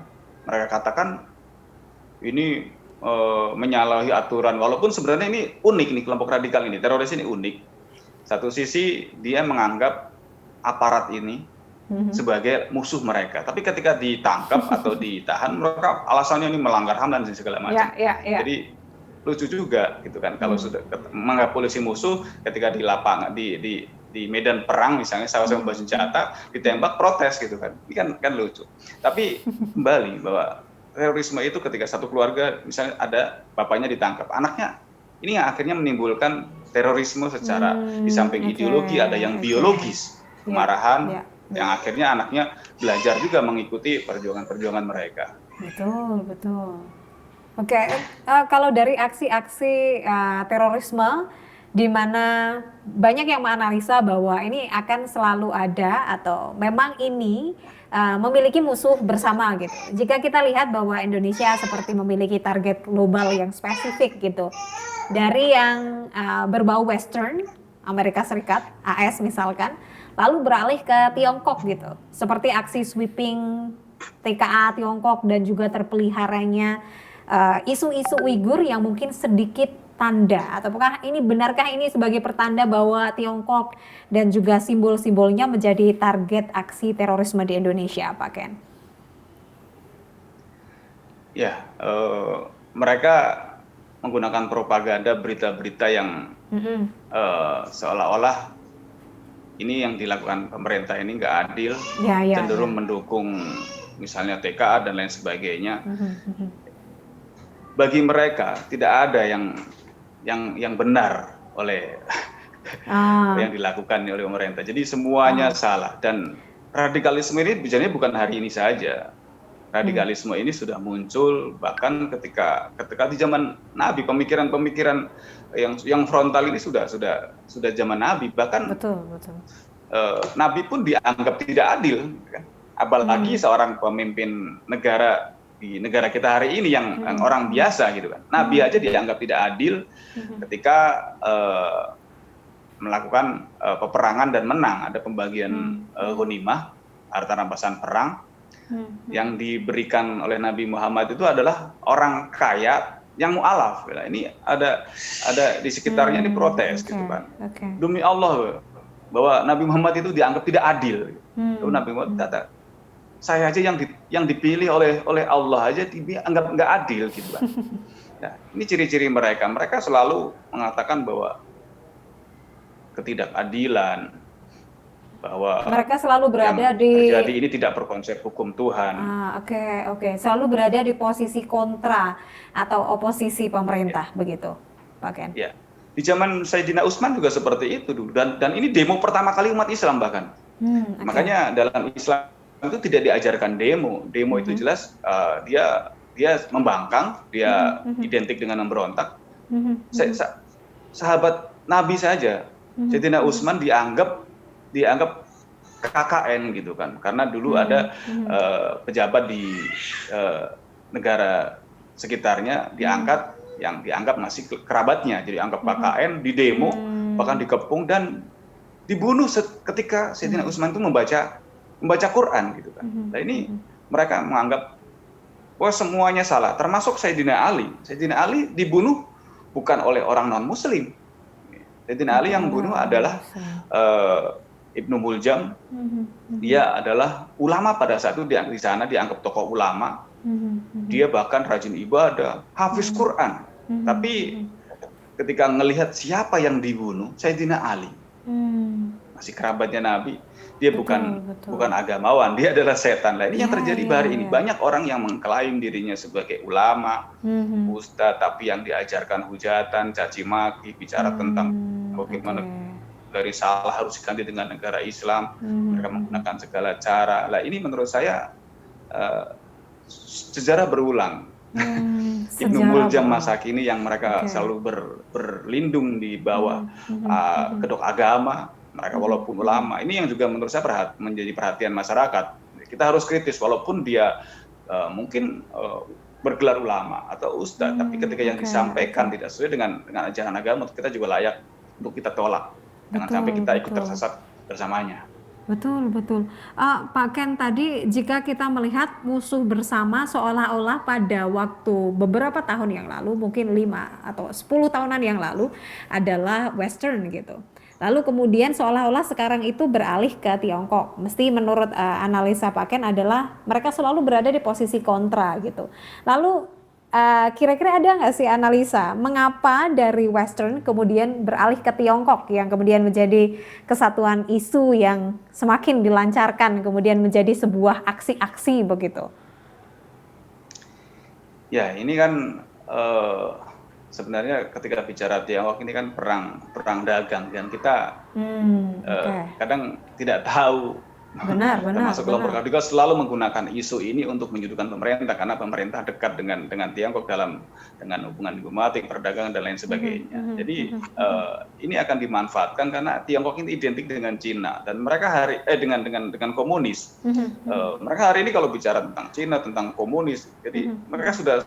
mereka katakan ini menyalahi aturan, walaupun sebenarnya ini unik nih, kelompok radikal ini, teroris ini unik. Satu sisi dia menganggap aparat ini sebagai musuh mereka, tapi ketika ditangkap atau ditahan, mereka alasannya ini melanggar HAM dan segala macam. Ya. Jadi lucu juga gitu kan, kalau sudah menganggap polisi musuh, ketika di lapangan di medan perang misalnya, sama-sama bawa senjata, ditembak, protes gitu kan. Ini kan lucu. Tapi kembali bahwa terorisme itu ketika satu keluarga misalnya ada bapaknya ditangkap, anaknya, ini yang akhirnya menimbulkan terorisme secara di samping ideologi, ada yang biologis, kemarahan, yang akhirnya anaknya belajar juga mengikuti perjuangan-perjuangan mereka. Betul. Oke, kalau dari aksi-aksi terorisme, di mana banyak yang menganalisa bahwa ini akan selalu ada atau memang ini memiliki musuh bersama gitu. Jika kita lihat bahwa Indonesia seperti memiliki target global yang spesifik gitu, dari yang berbau Western, Amerika Serikat, AS misalkan, lalu beralih ke Tiongkok gitu, seperti aksi sweeping TKA Tiongkok dan juga terpeliharanya isu-isu Uighur yang mungkin sedikit tanda, ataukah ini benarkah ini sebagai pertanda bahwa Tiongkok dan juga simbol-simbolnya menjadi target aksi terorisme di Indonesia, Pak Ken? Ya, mereka menggunakan propaganda berita-berita yang seolah-olah ini yang dilakukan pemerintah ini nggak adil, cenderung mendukung misalnya TKA dan lain sebagainya. Bagi mereka tidak ada yang benar oleh yang dilakukan oleh pemerintah. Jadi semuanya salah, dan radikalisme ini bicaranya bukan hari ini saja. Radikalisme ini sudah muncul bahkan ketika di zaman Nabi, pemikiran-pemikiran yang frontal ini sudah zaman Nabi, bahkan betul. Nabi pun dianggap tidak adil, kan? Apalagi seorang pemimpin negara di negara kita hari ini yang orang biasa gitu kan. Nabi aja dianggap tidak adil ketika melakukan peperangan dan menang, ada pembagian ghanimah, harta rampasan perang. Yang diberikan oleh Nabi Muhammad itu adalah orang kaya yang mu'alaf. Ini ada di sekitarnya diprotes gitu kan. Demi Allah bahwa Nabi Muhammad itu dianggap tidak adil. Lalu Nabi Muhammad kata, saya aja yang dipilih oleh Allah aja dianggap nggak adil gitu kan. Nah, ini ciri-ciri mereka. Mereka selalu mengatakan bahwa ketidakadilan, bahwa mereka selalu berada di terjadi ini tidak berkonsep hukum Tuhan. Oke. Selalu berada di posisi kontra atau oposisi pemerintah, begitu, Pak Ken? Ya. Di zaman Sayyidina Utsman juga seperti itu dulu, dan ini demo pertama kali umat Islam bahkan. Makanya dalam Islam itu tidak diajarkan demo. Demo itu jelas dia membangkang, dia identik dengan memberontak. Sahabat Nabi saja, Sayyidina Utsman dianggap KKN gitu kan, karena dulu ada pejabat di negara sekitarnya diangkat, yang dianggap masih kerabatnya, jadi anggap KKN, di demo, bahkan dikepung dan dibunuh ketika Sayyidina Utsman itu membaca Quran gitu kan. Nah ini mereka menganggap bahwa semuanya salah, termasuk Sayyidina Ali. Sayyidina Ali dibunuh bukan oleh orang non Muslim. Sayyidina Ali yang bunuh adalah Ibnu Muljam, dia adalah ulama pada saat itu, di sana dianggap tokoh ulama. Dia bahkan rajin ibadah, hafiz Quran. Tapi ketika ngelihat siapa yang dibunuh, Sayyidina Ali, masih kerabatnya Nabi, dia bukan agamawan, dia adalah setan. Nah, ini yang terjadi hari ini. Banyak orang yang mengklaim dirinya sebagai ulama, ustadz, tapi yang diajarkan hujatan, caci maki, bicara tentang bagaimana dari salah harus diganti dengan negara Islam. Mereka menggunakan segala cara. Nah, ini menurut saya sejarah berulang. Ibnu Muljam masa kini yang mereka selalu berlindung di bawah kedok agama. Mereka walaupun ulama, ini yang juga menurut saya menjadi perhatian masyarakat. Kita harus kritis walaupun dia mungkin bergelar ulama atau ustadz, tapi ketika yang disampaikan tidak sesuai dengan ajaran agama, kita juga layak untuk kita tolak. Jangan sampai kita ikut tersesat bersamanya. Betul. Pak Ken, tadi jika kita melihat musuh bersama seolah-olah pada waktu beberapa tahun yang lalu, mungkin 5 atau 10 tahunan yang lalu adalah Western gitu. Lalu kemudian seolah-olah sekarang itu beralih ke Tiongkok. Mesti menurut analisa Pak Ken adalah mereka selalu berada di posisi kontra gitu. Lalu kira-kira ada nggak sih analisa mengapa dari Western kemudian beralih ke Tiongkok yang kemudian menjadi kesatuan isu yang semakin dilancarkan kemudian menjadi sebuah aksi-aksi begitu? Ya, ini kan sebenarnya ketika bicara Tiongkok ini kan perang dagang, dan kita kadang tidak tahu. Benar. Termasuk kelompok radikal selalu menggunakan isu ini untuk menyudutkan pemerintah karena pemerintah dekat dengan Tiongkok dengan hubungan diplomatik, perdagangan dan lain sebagainya. Jadi ini akan dimanfaatkan karena Tiongkok ini identik dengan Cina dan mereka dengan komunis. Mereka hari ini kalau bicara tentang Cina, tentang komunis, jadi mereka sudah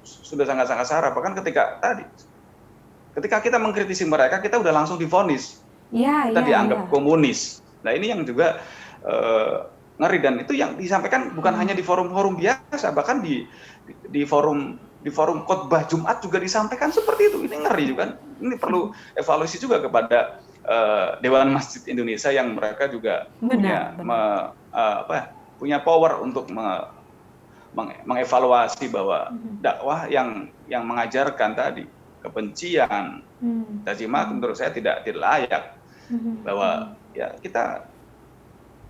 sangat-sangat sarap. Bahkan ketika kita mengkritisi mereka, kita udah langsung divonis. Kita dianggap komunis. Nah, ini yang juga ngeri, dan itu yang disampaikan bukan hanya di forum-forum biasa, bahkan di forum khotbah Jumat juga disampaikan seperti itu. Ini ngeri juga. Ini perlu evaluasi juga kepada Dewan Masjid Indonesia yang mereka juga punya power untuk mengevaluasi bahwa dakwah yang mengajarkan tadi kebencian, caci maki, menurut saya tidak layak. Bahwa ya kita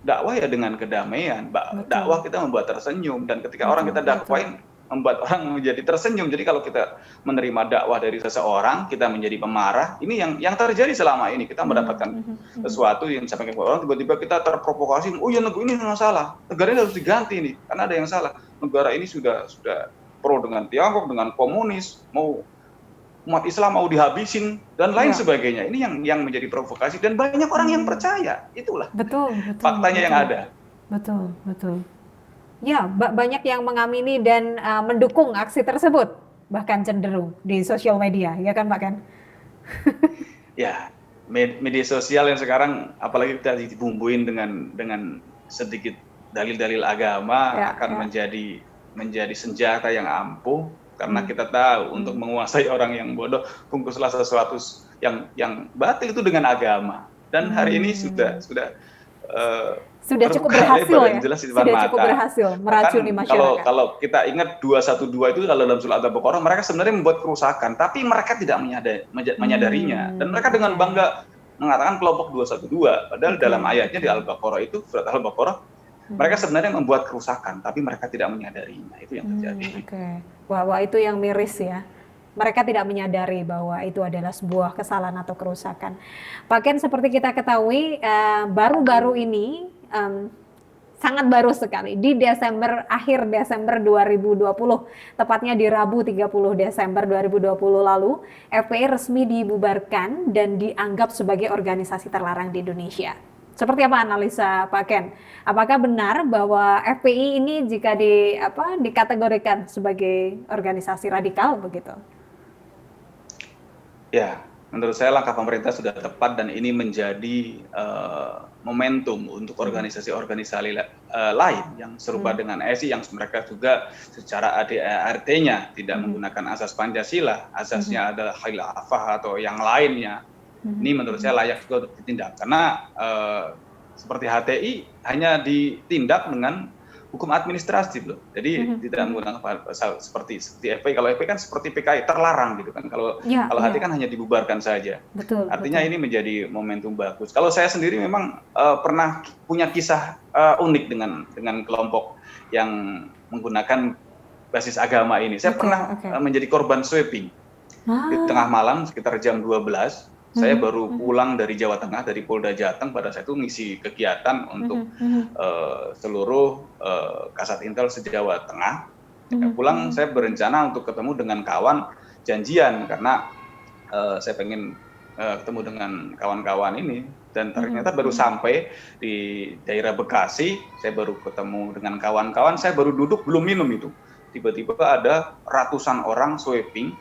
dakwah ya dengan kedamaian, dakwah kita membuat tersenyum, dan ketika orang kita dakwain membuat orang menjadi tersenyum. Jadi kalau kita menerima dakwah dari seseorang, kita menjadi pemarah. Ini yang terjadi selama ini. Kita mendapatkan sesuatu yang disampaikan ke orang, tiba-tiba kita terprovokasi. Oh ya, negara ini yang salah, negara ini harus diganti nih, karena ada yang salah. Negara ini sudah pro dengan Tiongkok, dengan komunis, mau umat Islam mau dihabisin dan lain sebagainya. Ini yang menjadi provokasi, dan banyak orang yang percaya. Itulah faktanya yang ada. Betul. Ya, banyak yang mengamini dan mendukung aksi tersebut, bahkan cenderung di sosial media, ya kan Pak Ken? Ya, media sosial yang sekarang apalagi kita dibumbuin dengan sedikit dalil-dalil agama akan menjadi senjata yang ampuh. Karena kita tahu untuk menguasai orang yang bodoh, bungkuslah sesuatu yang batil itu dengan agama. Dan hari ini sudah cukup berhasil ya. Sudah cukup berhasil meracuni masyarakat. Kalau kita ingat 212 itu kalau dalam surat Al-Baqarah, mereka sebenarnya membuat kerusakan, tapi mereka tidak menyadarinya. Dan mereka dengan bangga mengatakan kelompok 212. Padahal dalam ayatnya di Al-Baqarah itu, surat Al-Baqarah, mereka sebenarnya membuat kerusakan, tapi mereka tidak menyadarinya. Itu yang terjadi. Wah, itu yang miris ya. Mereka tidak menyadari bahwa itu adalah sebuah kesalahan atau kerusakan. Pak Ken, seperti kita ketahui, baru-baru ini sangat baru sekali di akhir Desember 2020, tepatnya di Rabu 30 Desember 2020 lalu, FPI resmi dibubarkan dan dianggap sebagai organisasi terlarang di Indonesia. Seperti apa analisa Pak Ken? Apakah benar bahwa FPI ini jika dikategorikan sebagai organisasi radikal begitu? Ya, menurut saya langkah pemerintah sudah tepat, dan ini menjadi momentum untuk organisasi-organisasi lain yang serupa dengan ASI, yang mereka juga secara ADART-nya tidak menggunakan asas Pancasila, asasnya adalah khilafah atau yang lainnya. Ini menurut saya layak juga untuk ditindak, karena seperti HTI hanya ditindak dengan hukum administratif loh. Jadi tidak menggunakan pasal seperti FPI. Kalau FPI kan seperti PKI terlarang gitu kan. Kalau HTI kan hanya dibubarkan saja. Betul. Artinya ini menjadi momentum bagus. Kalau saya sendiri memang pernah punya kisah unik dengan kelompok yang menggunakan basis agama ini. Saya pernah menjadi korban sweeping. Di tengah malam sekitar jam 12. Saya baru pulang dari Jawa Tengah, dari Polda Jateng. Pada saat itu ngisi kegiatan untuk seluruh Kasat Intel se-Jawa Tengah. Pulang saya berencana untuk ketemu dengan kawan, janjian karena saya pengen ketemu dengan kawan-kawan ini. Dan ternyata baru sampai di daerah Bekasi, saya baru ketemu dengan kawan-kawan, saya baru duduk belum minum itu. Tiba-tiba ada ratusan orang sweeping,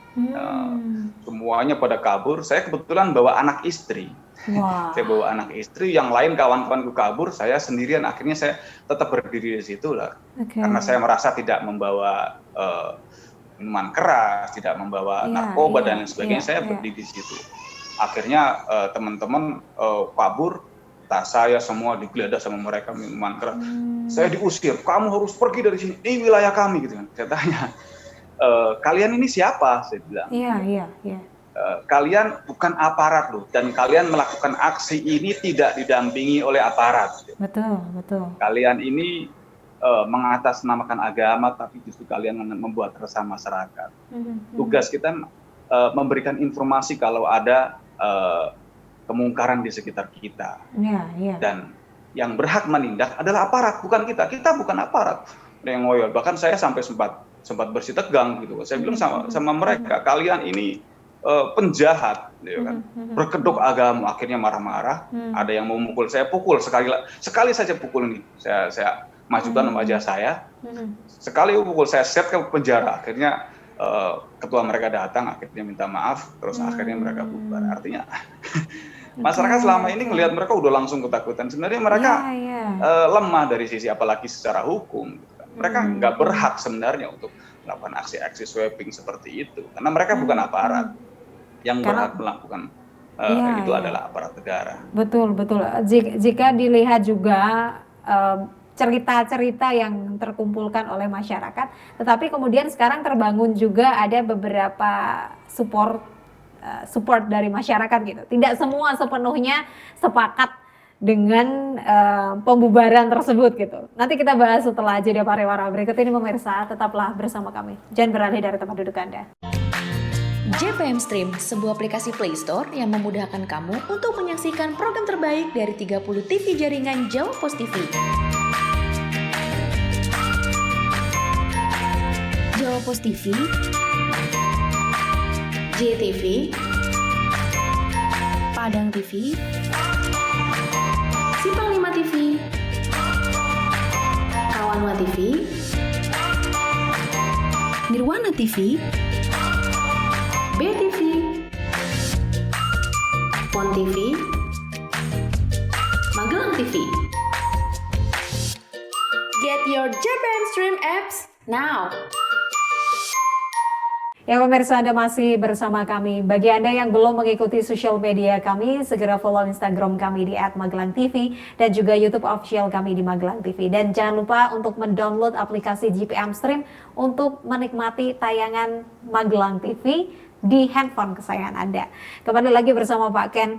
semuanya pada kabur. Saya kebetulan bawa anak istri. Saya bawa anak istri, yang lain kawan-kawanku kabur, saya sendirian. Akhirnya saya tetap berdiri di situ lah, karena saya merasa tidak membawa minuman keras, tidak membawa narkoba dan lain sebagainya. Saya berdiri di situ. Akhirnya teman-teman kabur. Tas saya semua digeledah sama mereka minuman keras. Saya diusir, kamu harus pergi dari sini, ini wilayah kami gitu kan. Saya tanya, kalian ini siapa? Saya bilang. Iya. Kalian bukan aparat loh, dan kalian melakukan aksi ini tidak didampingi oleh aparat. Betul. Kalian ini mengatasnamakan agama, tapi justru kalian membuat resah masyarakat. Tugas kita memberikan informasi kalau ada kemungkaran di sekitar kita. Dan yang berhak menindak adalah aparat, bukan kita. Kita bukan aparat. Yang ngoyo. Bahkan saya sampai sempat bersih tegang gitu. Saya bilang sama mereka, kalian ini penjahat, gitu kan. Berkedok agama. Akhirnya marah-marah. Ada yang mau memukul saya, pukul sekali saja pukul ini. Saya majukan wajah saya. Sekali pukul saya set ke penjara. Akhirnya ketua mereka datang, akhirnya minta maaf, terus akhirnya mereka bubar. Artinya masyarakat selama ini melihat mereka udah langsung ketakutan. Sebenarnya mereka lemah dari sisi apalagi secara hukum. Gitu kan. Mereka nggak berhak sebenarnya untuk melakukan aksi-aksi sweeping seperti itu, karena mereka bukan aparat. Yang berhak melakukan itu adalah aparat negara. Betul. Jika dilihat juga cerita-cerita yang terkumpulkan oleh masyarakat, tetapi kemudian sekarang terbangun juga ada beberapa support dari masyarakat gitu. Tidak semua sepenuhnya sepakat dengan pembubaran tersebut gitu. Nanti kita bahas setelah jeda pariwara berikut ini pemirsa, tetaplah bersama kami. Jangan beralih dari tempat duduk Anda. JPM Stream, sebuah aplikasi Play Store yang memudahkan kamu untuk menyaksikan program terbaik dari 30 TV jaringan Jawa Pos TV. Jawa Pos TV, JTV, Padang TV, Simpang 5 TV, Kawanwa TV, Nirwana TV, BTV, Pon TV, Magelang TV. Get your JPM Stream apps now. Ya pemirsa, Anda masih bersama kami. Bagi Anda yang belum mengikuti sosial media kami, segera follow Instagram kami di @magelangtv dan juga YouTube official kami di Magelang TV. Dan jangan lupa untuk mendownload aplikasi JPM Stream untuk menikmati tayangan Magelang TV di handphone kesayangan Anda. Kembali lagi bersama Pak Ken.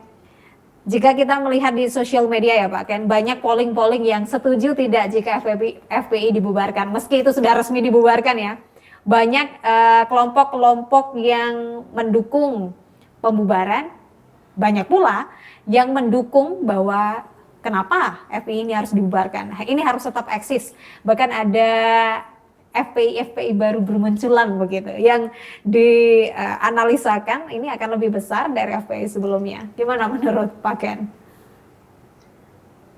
Jika kita melihat di sosial media ya Pak Ken, banyak polling yang setuju tidak jika FPI dibubarkan. Meski itu sudah resmi dibubarkan ya. Banyak kelompok-kelompok yang mendukung pembubaran, banyak pula yang mendukung bahwa kenapa FPI ini harus dibubarkan, ini harus tetap eksis. Bahkan ada FPI baru bermunculan begitu, yang dianalisakan ini akan lebih besar dari FPI sebelumnya. Gimana menurut Pak Ken?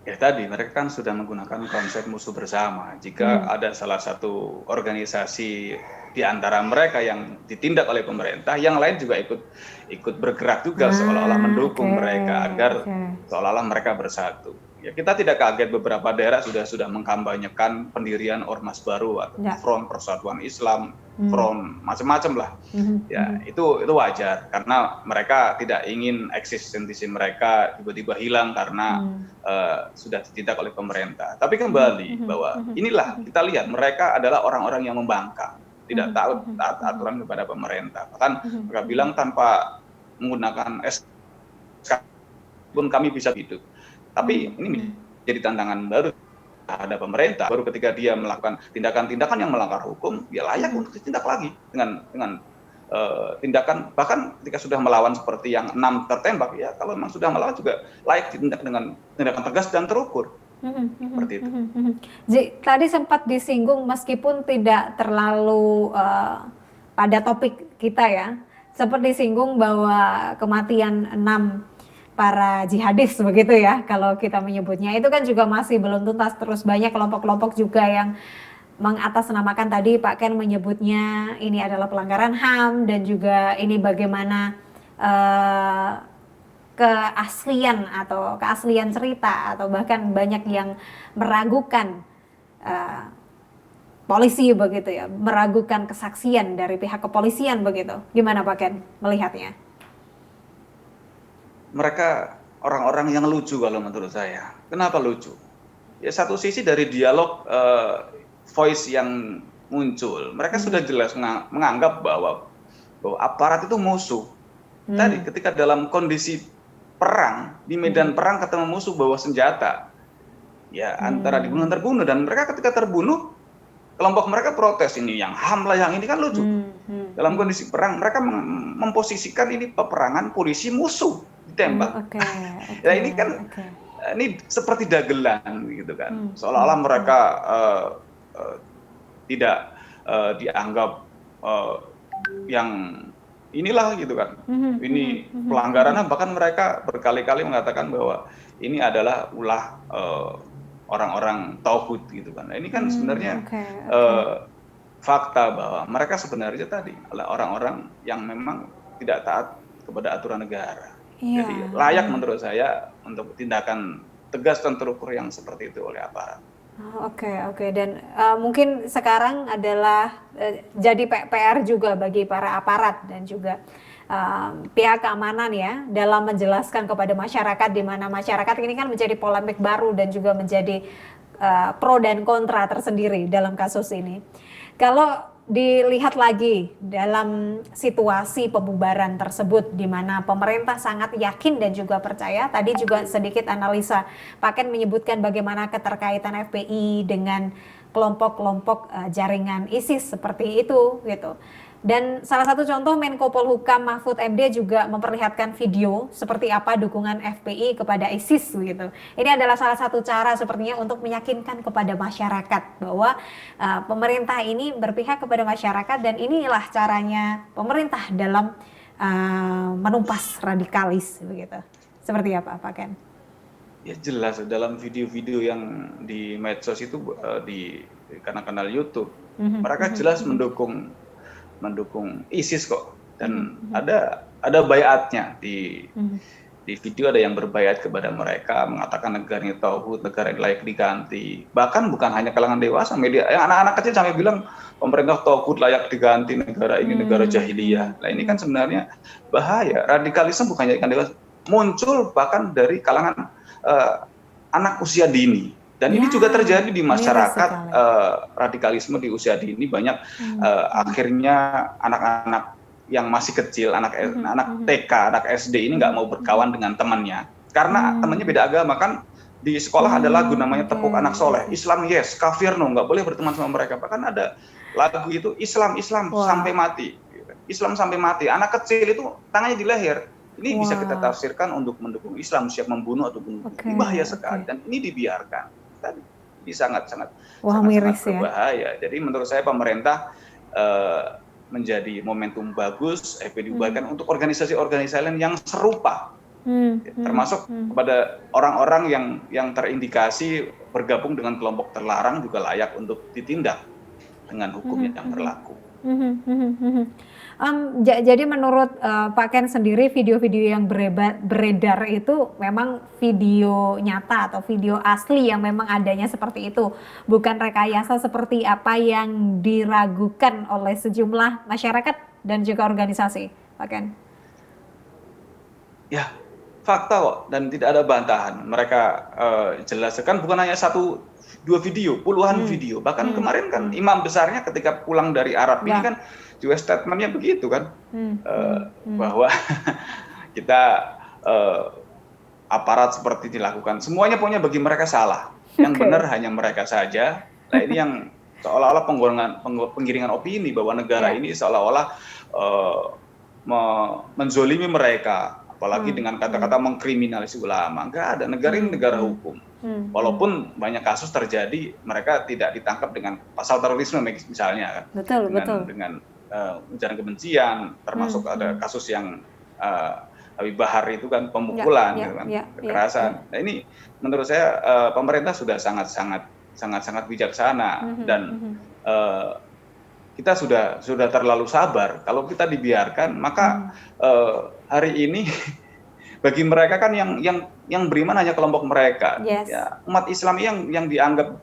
Ya tadi mereka kan sudah menggunakan konsep musuh bersama. Jika ada salah satu organisasi di antara mereka yang ditindak oleh pemerintah, yang lain juga ikut bergerak juga seolah-olah mendukung mereka agar seolah-olah mereka bersatu. Ya kita tidak kaget beberapa daerah sudah mengkampanyekan pendirian ormas baru atau Front Persatuan Islam from macam-macam lah. Ya, itu wajar karena mereka tidak ingin eksistensi mereka tiba-tiba hilang karena sudah ditindak oleh pemerintah. Tapi kembali bahwa inilah kita lihat mereka adalah orang-orang yang membangkang, tidak taat aturan kepada pemerintah. Bahkan mereka bilang tanpa menggunakan SK pun kami bisa hidup. Tapi ini menjadi tantangan baru ada pemerintah. Baru ketika dia melakukan tindakan-tindakan yang melanggar hukum, dia layak untuk ditindak lagi dengan tindakan, bahkan ketika sudah melawan seperti yang 6 tertembak, ya kalau memang sudah melawan juga layak ditindak dengan tindakan tegas dan terukur. Seperti itu. Tadi sempat disinggung meskipun tidak terlalu pada topik kita ya, sempat disinggung bahwa kematian 6 para jihadis begitu ya kalau kita menyebutnya, itu kan juga masih belum tuntas, terus banyak kelompok-kelompok juga yang mengatasnamakan, tadi Pak Ken menyebutnya ini adalah pelanggaran HAM, dan juga ini bagaimana keaslian cerita, atau bahkan banyak yang meragukan polisi begitu ya, meragukan kesaksian dari pihak kepolisian begitu. Gimana Pak Ken melihatnya? Mereka orang-orang yang lucu kalau menurut saya. Kenapa lucu? Ya satu sisi dari dialog voice yang muncul, mereka sudah jelas menganggap bahwa aparat itu musuh. Tadi ketika dalam kondisi perang, di medan perang ketemu musuh bawa senjata, ya antara dibunuh terbunuh, dan mereka ketika terbunuh, kelompok mereka protes, ini yang HAM lah, yang ini kan lucu. Dalam kondisi perang, mereka memposisikan ini peperangan polisi musuh. Ditembak. Ya ini kan ini seperti dagelan gitu kan. Seolah-olah mereka tidak dianggap yang inilah gitu kan. Ini pelanggaran, bahkan mereka berkali-kali mengatakan bahwa ini adalah ulah orang-orang tauhid gitu kan. Nah, ini kan sebenarnya fakta bahwa mereka sebenarnya tadi adalah orang-orang yang memang tidak taat kepada aturan negara. Jadi layak menurut saya untuk tindakan tegas dan terukur yang seperti itu oleh aparat. Oke. Dan mungkin sekarang adalah jadi PR juga bagi para aparat dan juga pihak keamanan ya, dalam menjelaskan kepada masyarakat, di mana masyarakat ini kan menjadi polemik baru dan juga menjadi pro dan kontra tersendiri dalam kasus ini. Kalau dilihat lagi dalam situasi pembubaran tersebut, di mana pemerintah sangat yakin dan juga percaya, tadi juga sedikit analisa Pak Ken menyebutkan bagaimana keterkaitan FPI dengan kelompok-kelompok jaringan ISIS seperti itu gitu. Dan salah satu contoh Menko Polhukam Mahfud MD juga memperlihatkan video seperti apa dukungan FPI kepada ISIS gitu. Ini adalah salah satu cara sepertinya untuk meyakinkan kepada masyarakat bahwa pemerintah ini berpihak kepada masyarakat, dan inilah caranya pemerintah dalam menumpas radikalis begitu. Seperti apa Pak Ken? Ya jelas dalam video-video yang di medsos itu di kanal-kanal YouTube, mereka jelas mendukung ISIS kok, dan ada bayatnya di video, ada yang berbayat kepada mereka, mengatakan negara ini tauhid, negara ini layak diganti. Bahkan bukan hanya kalangan dewasa, media, anak-anak kecil sampai bilang pemerintah tauhid layak diganti, negara ini negara jahiliyah. Nah ini kan sebenarnya bahaya. Radikalisme bukan hanya dewasa, muncul bahkan dari kalangan anak usia dini. Dan ini juga terjadi di masyarakat, radikalisme di usia dini banyak. Akhirnya anak-anak yang masih kecil, anak TK, anak SD ini nggak mau berkawan dengan temannya karena temannya beda agama. Kan di sekolah ada lagu namanya Tepuk Anak Soleh, Islam yes, kafir no, nggak boleh berteman sama mereka. Bahkan ada lagu itu Islam sampai mati, Islam sampai mati. Anak kecil itu tangannya di leher. Ini bisa kita tafsirkan untuk mendukung Islam, siap membunuh atau bunuh. Ini bahaya sekali, dan ini dibiarkan. Ini sangat-sangat berbahaya. Jadi menurut saya pemerintah menjadi momentum bagus FPI dibubarkan untuk organisasi-organisasi lain yang serupa, termasuk kepada orang-orang yang terindikasi bergabung dengan kelompok terlarang juga layak untuk ditindak. dengan hukum yang berlaku. Jadi menurut Pak Ken sendiri video-video yang beredar itu memang video nyata atau video asli yang memang adanya seperti itu, bukan rekayasa seperti apa yang diragukan oleh sejumlah masyarakat dan juga organisasi, Pak Ken? Ya, fakta kok, dan tidak ada bantahan. Mereka jelaskan bukan hanya 1-2 video, puluhan video. Bahkan kemarin kan imam besarnya ketika pulang dari Arab ini kan juga statementnya begitu kan, bahwa kita aparat seperti dilakukan. Semuanya pokoknya bagi mereka salah. Yang benar hanya mereka saja. Nah ini yang seolah-olah penggiringan opini bahwa negara ini seolah-olah menzolimi mereka. Apalagi dengan kata-kata mengkriminalisasi ulama. Enggak ada, negara ini negara hukum. Walaupun banyak kasus terjadi, mereka tidak ditangkap dengan pasal terorisme misalnya kan. Dengan ujaran kebencian, termasuk ada kasus yang Habib Bahar itu kan pemukulan, kekerasan. Nah ini menurut saya pemerintah sudah sangat bijaksana dan kita sudah terlalu sabar. Kalau kita dibiarkan, maka hari ini bagi mereka kan yang beriman hanya kelompok mereka. Ya, umat Islam yang dianggap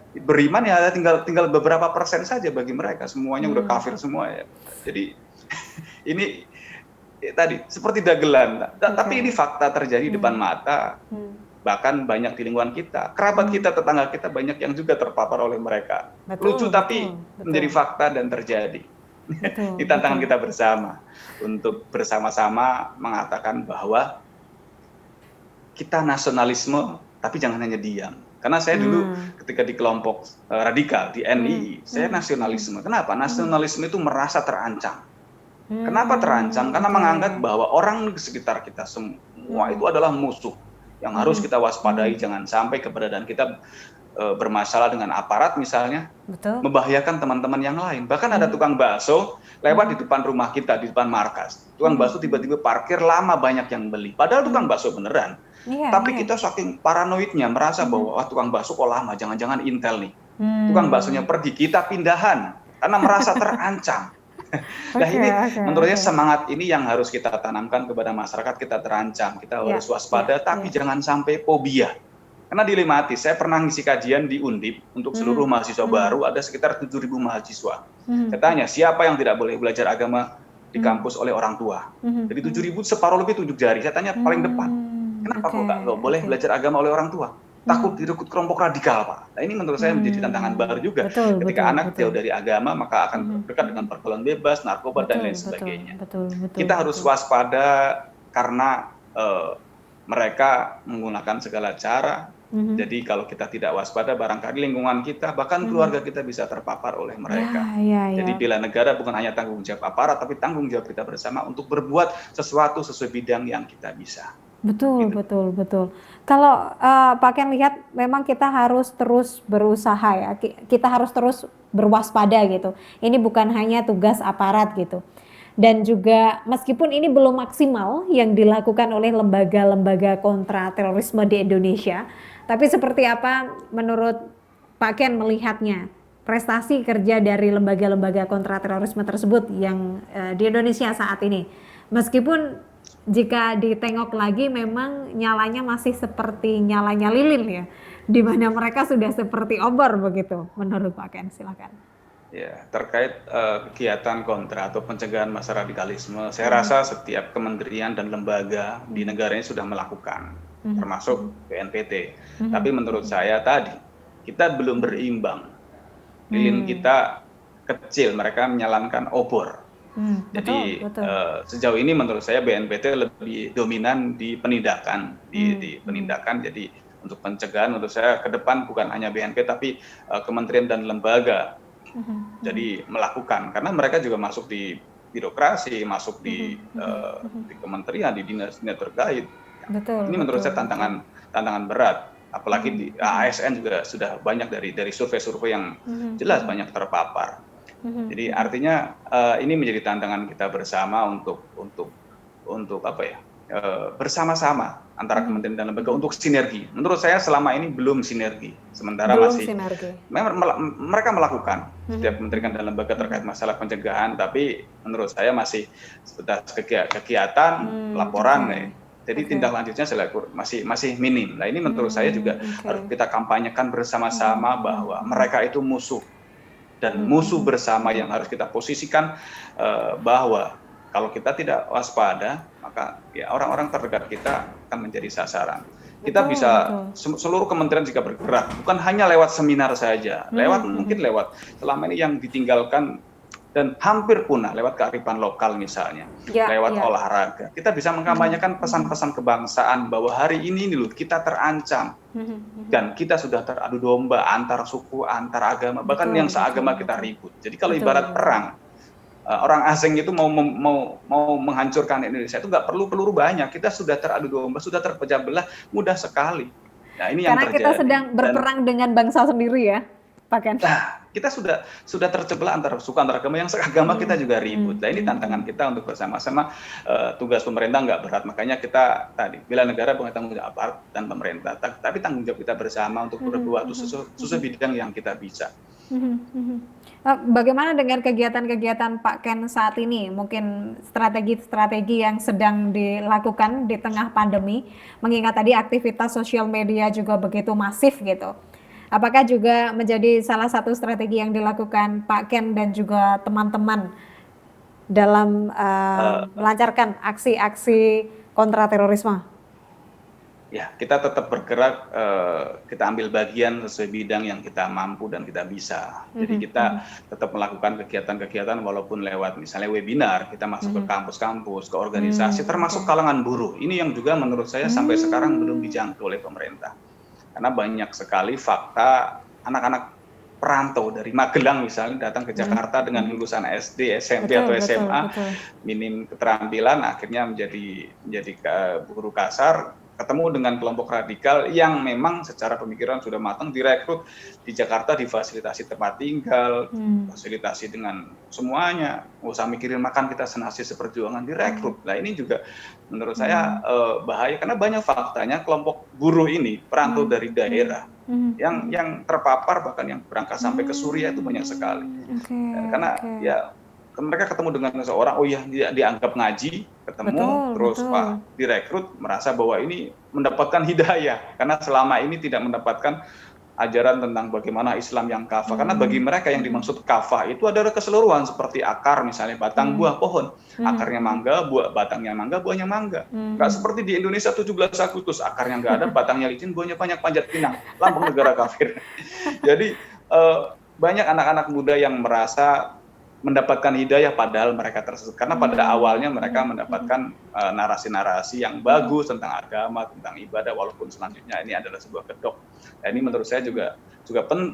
beriman ya tinggal beberapa persen saja bagi mereka. Semuanya udah kafir semua ya. Jadi ini tadi seperti dagelan. Tapi ini fakta terjadi depan mata. Bahkan banyak di lingkungan kita, kerabat kita, tetangga kita banyak yang juga terpapar oleh mereka. Lucu tapi menjadi fakta dan terjadi. Ini tantangan kita bersama untuk bersama-sama mengatakan bahwa kita nasionalisme, tapi jangan hanya diam. Karena saya dulu ketika di kelompok radikal di NII, saya nasionalisme. Kenapa? Nasionalisme itu merasa terancam. Kenapa terancam? Karena menganggap bahwa orang di sekitar kita semua itu adalah musuh yang harus kita waspadai, jangan sampai keberadaan kita bermasalah dengan aparat misalnya, membahayakan teman-teman yang lain. Bahkan ada tukang bakso lewat di depan rumah kita, di depan markas. Tukang bakso tiba-tiba parkir, lama banyak yang beli. Padahal tukang bakso beneran. Tapi kita saking paranoidnya merasa bahwa tukang bakso kok lama, jangan-jangan intel nih. Tukang baksonya pergi, kita pindahan karena merasa terancam. Nah ini menurut saya semangat ini yang harus kita tanamkan kepada masyarakat. Kita terancam, kita harus waspada, tapi jangan sampai fobia. Karena dilematis, saya pernah ngisi kajian di Undip untuk seluruh mahasiswa baru, ada sekitar 7.000 mahasiswa. Saya tanya, siapa yang tidak boleh belajar agama di kampus oleh orang tua? Jadi 7.000 separuh lebih tunjuk jari, saya tanya paling depan. Kenapa kok nggak boleh belajar agama oleh orang tua? Takut direkrut kelompok radikal, Pak. Nah ini menurut saya menjadi tantangan baru juga. Ketika anak jauh dari agama, maka akan berdekat dengan pergaulan bebas, narkoba, dan lain sebagainya. Kita harus waspada karena mereka menggunakan segala cara. Jadi kalau kita tidak waspada, barangkali lingkungan kita, bahkan keluarga kita bisa terpapar oleh mereka. Jadi bela negara bukan hanya tanggung jawab aparat, tapi tanggung jawab kita bersama untuk berbuat sesuatu sesuai bidang yang kita bisa. Betul. Kalau Pak Ken lihat, memang kita harus terus berusaha ya, kita harus terus berwaspada gitu. Ini bukan hanya tugas aparat gitu. Dan juga meskipun ini belum maksimal yang dilakukan oleh lembaga-lembaga kontra terorisme di Indonesia, tapi seperti apa menurut Pak Ken melihatnya prestasi kerja dari lembaga-lembaga kontra terorisme tersebut yang di Indonesia saat ini? Meskipun jika ditengok lagi memang nyalanya masih seperti nyalanya lilin ya, di mana mereka sudah seperti obor begitu menurut Pak Ken. Silakan. Ya, terkait kegiatan kontra atau pencegahan masa radikalisme, saya rasa setiap kementerian dan lembaga di negara ini sudah melakukan, termasuk BNPT. Tapi menurut saya tadi, kita belum berimbang. Lilin kita kecil, mereka menyalankan obor. Jadi sejauh ini menurut saya BNPT lebih dominan di penindakan, di penindakan. Jadi untuk pencegahan menurut saya ke depan bukan hanya BNPT tapi kementerian dan lembaga. Jadi melakukan, karena mereka juga masuk di birokrasi, masuk di kementerian, di dinas-dinas terkait. Ini menurut saya tantangan berat, apalagi di ASN juga sudah banyak dari survei-survei yang jelas banyak terpapar. Jadi artinya ini menjadi tantangan kita bersama untuk apa ya? bersama-sama antara kementerian dan lembaga untuk sinergi. Menurut saya selama ini belum sinergi. Sementara Belum masih sinergi. mereka melakukan setiap kementerian dan lembaga terkait masalah pencegahan, tapi menurut saya masih sebatas kegiatan, laporan, jadi tindak lanjutnya masih minim. Nah ini menurut saya juga harus kita kampanyekan bersama-sama bahwa mereka itu musuh, dan musuh bersama yang harus kita posisikan, bahwa kalau kita tidak waspada, maka ya orang-orang terdekat kita akan menjadi sasaran. Kita bisa seluruh kementerian jika bergerak, bukan hanya lewat seminar saja, mungkin lewat selama ini yang ditinggalkan dan hampir punah lewat kearifan lokal misalnya, lewat olahraga. Kita bisa mengkampanyekan pesan-pesan kebangsaan bahwa hari ini loh kita terancam dan kita sudah teradu domba antar suku, antar agama, bahkan yang seagama kita ribut. Jadi kalau ibarat perang, orang asing itu mau menghancurkan Indonesia itu nggak perlu peluru banyak, kita sudah teradu domba, sudah terpecah belah mudah sekali. Nah ini yang Karena terjadi. kita sedang berperang dengan bangsa sendiri ya, Pak Ken. Nah, kita sudah tercebelah antar suku, antar agama, yang seagama kita juga ribut. Nah ini tantangan kita untuk bersama-sama. Tugas pemerintah nggak berat, makanya kita tadi bela negara bukan tanggung jawab aparat dan pemerintah, tapi tanggung jawab kita bersama untuk berbuat sesuatu bidang yang kita bisa. Bagaimana dengan kegiatan-kegiatan Pak Ken saat ini? Mungkin strategi-strategi yang sedang dilakukan di tengah pandemi, mengingat tadi aktivitas sosial media juga begitu masif gitu. Apakah juga menjadi salah satu strategi yang dilakukan Pak Ken dan juga teman-teman dalam melancarkan aksi-aksi kontra terorisme? Ya, kita tetap bergerak, kita ambil bagian sesuai bidang yang kita mampu dan kita bisa. Jadi kita tetap melakukan kegiatan-kegiatan walaupun lewat misalnya webinar, kita masuk ke kampus-kampus, ke organisasi, termasuk kalangan buruh. Ini yang juga menurut saya sampai sekarang belum dijangkau oleh pemerintah. Karena banyak sekali fakta anak-anak perantau dari Magelang misalnya datang ke Jakarta dengan lulusan SD, SMP atau SMA, minim keterampilan, akhirnya menjadi buruh kasar, ketemu dengan kelompok radikal yang memang secara pemikiran sudah matang, direkrut di Jakarta, difasilitasi tempat tinggal, fasilitasi dengan semuanya, nggak usah mikirin makan, kita senasib seperjuangan, direkrut. Nah ini juga menurut saya bahaya, karena banyak faktanya kelompok buruh ini perantau dari daerah yang terpapar, bahkan yang berangkat sampai ke Suriah itu banyak sekali. Karena ya mereka ketemu dengan seseorang, oh iya dia dianggap ngaji, ketemu terus Pak direkrut, merasa bahwa ini mendapatkan hidayah karena selama ini tidak mendapatkan ajaran tentang bagaimana Islam yang kafah. Karena bagi mereka yang dimaksud kafah itu adalah keseluruhan, seperti akar misalnya, batang buah pohon, akarnya mangga, batangnya mangga, buahnya mangga. Nggak seperti di Indonesia 17 Agustus, akarnya nggak ada, batangnya licin, buahnya banyak, panjat pinang, lambang negara kafir. Jadi banyak anak-anak muda yang merasa mendapatkan hidayah padahal mereka tersesat, karena pada awalnya mereka mendapatkan narasi-narasi yang bagus tentang agama, tentang ibadah, walaupun selanjutnya ini adalah sebuah kedok. Nah, ini menurut saya juga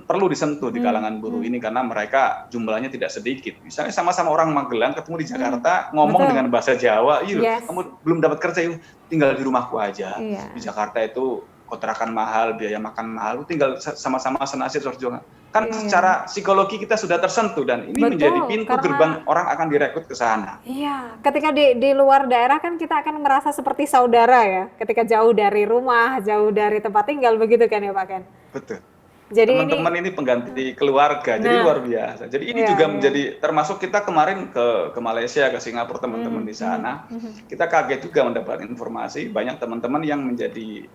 perlu disentuh di kalangan buruh ini, karena mereka jumlahnya tidak sedikit. Misalnya sama-sama orang Magelang ketemu di Jakarta, ngomong dengan bahasa Jawa, kamu belum dapat kerja, tinggal di rumahku aja. Di Jakarta itu kontrakan mahal, biaya makan mahal, tinggal sama-sama senasib berjuang. Kan secara psikologi kita sudah tersentuh, dan ini menjadi pintu gerbang orang akan direkrut ke sana. Iya, ketika di luar daerah kan kita akan merasa seperti saudara ya, ketika jauh dari rumah, jauh dari tempat tinggal, begitu kan ya Pak Ken? Betul. Jadi teman-teman ini pengganti keluarga, jadi luar biasa. Jadi ini juga menjadi, termasuk kita kemarin ke Malaysia, ke Singapura, teman-teman di sana, kita kaget juga mendapat informasi banyak teman-teman yang menjadi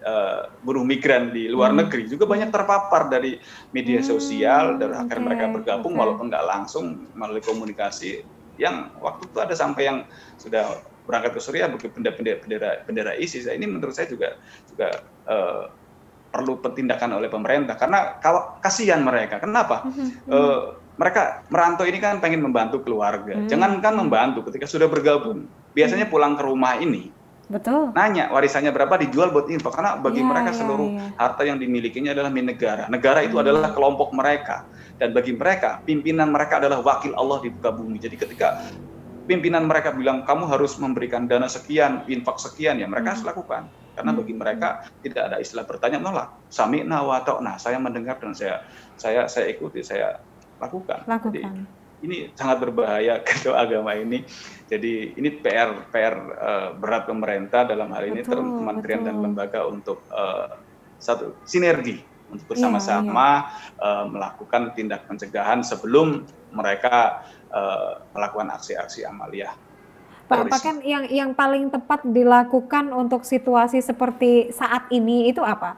buruh migran di luar negeri juga banyak terpapar dari media sosial, dan akhirnya mereka bergabung walaupun nggak langsung melalui komunikasi. Yang waktu itu ada sampai yang sudah berangkat ke Suriah bagi bendera ISIS. Ini menurut saya juga perlu tindakan oleh pemerintah, karena kasihan mereka. Kenapa? Mereka merantau ini kan pengen membantu keluarga. Jangankan membantu, ketika sudah bergabung, biasanya pulang ke rumah ini, nanya warisannya berapa, dijual buat infak. Karena bagi mereka seluruh harta yang dimilikinya adalah milik negara. Negara itu adalah kelompok mereka. Dan bagi mereka, pimpinan mereka adalah wakil Allah di muka bumi. Jadi ketika pimpinan mereka bilang, kamu harus memberikan dana sekian, infak sekian, ya mereka harus lakukan. Karena bagi mereka tidak ada istilah bertanya menolak. Sami'na wa ta'na, saya mendengar dan saya ikuti, saya lakukan. Jadi, ini sangat berbahaya kedua agama ini. Jadi ini PR berat pemerintah dalam hal ini, kementerian dan lembaga untuk satu sinergi untuk bersama-sama melakukan tindak pencegahan sebelum mereka melakukan aksi-aksi amaliyah. Pak, kan yang paling tepat dilakukan untuk situasi seperti saat ini itu apa?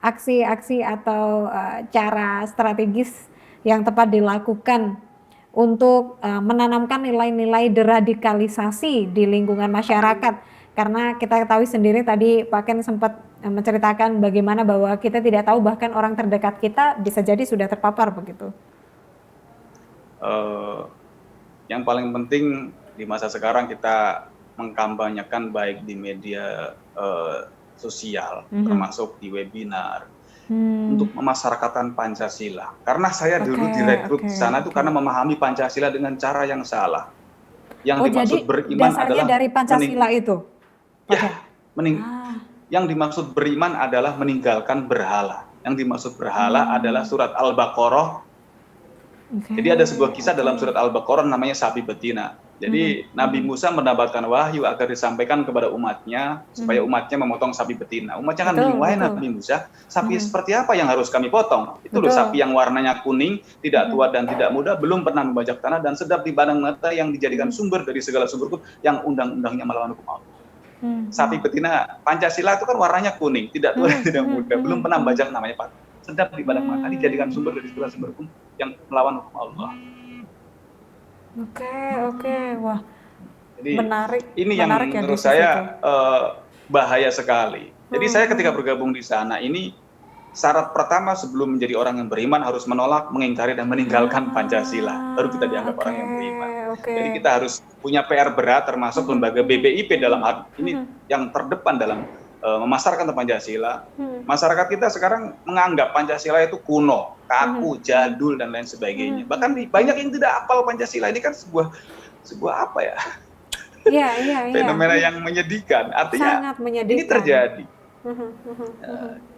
Aksi-aksi atau cara strategis yang tepat dilakukan untuk menanamkan nilai-nilai deradikalisasi di lingkungan masyarakat. Karena kita ketahui sendiri tadi Pak Ken sempat menceritakan bagaimana bahwa kita tidak tahu bahkan orang terdekat kita bisa jadi sudah terpapar begitu. Yang paling penting di masa sekarang kita mengkampanyekan baik di media sosial, termasuk di webinar, untuk memasyarakatkan Pancasila. Karena saya dulu direkrut di sana itu karena memahami Pancasila dengan cara yang salah. Yang dimaksud jadi beriman dasarnya adalah dari Pancasila itu? Yang dimaksud beriman adalah meninggalkan berhala. Yang dimaksud berhala adalah surat Al-Baqarah. Jadi ada sebuah kisah dalam surat Al-Baqarah namanya sapi betina. Jadi Nabi Musa mendapatkan wahyu agar disampaikan kepada umatnya supaya umatnya memotong sapi betina. Umatnya kan bingung, wahai Nabi Musa, sapi seperti apa yang harus kami potong? Itu loh sapi yang warnanya kuning, tidak tua dan tidak muda, belum pernah membajak tanah dan sedap dipandang mata, yang dijadikan sumber dari segala sumber hukum, yang undang-undangnya melawan hukum Allah. Sapi betina Pancasila itu kan warnanya kuning, tidak tua dan tidak muda, belum pernah membajak, namanya Pak. Sedap dipandang mata, dijadikan sumber dari segala sumber hukum yang melawan hukum Allah. Oke. Wah, jadi menarik. Ini yang menurut saya bahaya sekali. Jadi saya ketika bergabung di sana ini, syarat pertama sebelum menjadi orang yang beriman harus menolak, mengingkari dan meninggalkan Pancasila. Baru kita dianggap orang yang beriman. Jadi kita harus punya PR berat, termasuk lembaga BPIP dalam hal ini yang terdepan dalam memasarkan Pancasila. Masyarakat kita sekarang menganggap Pancasila itu kuno, kaku, jadul dan lain sebagainya. Bahkan banyak yang tidak hafal Pancasila. Ini kan sebuah apa ya? Iya. Fenomena yang menyedihkan. Artinya sangat menyedihkan. Ini terjadi.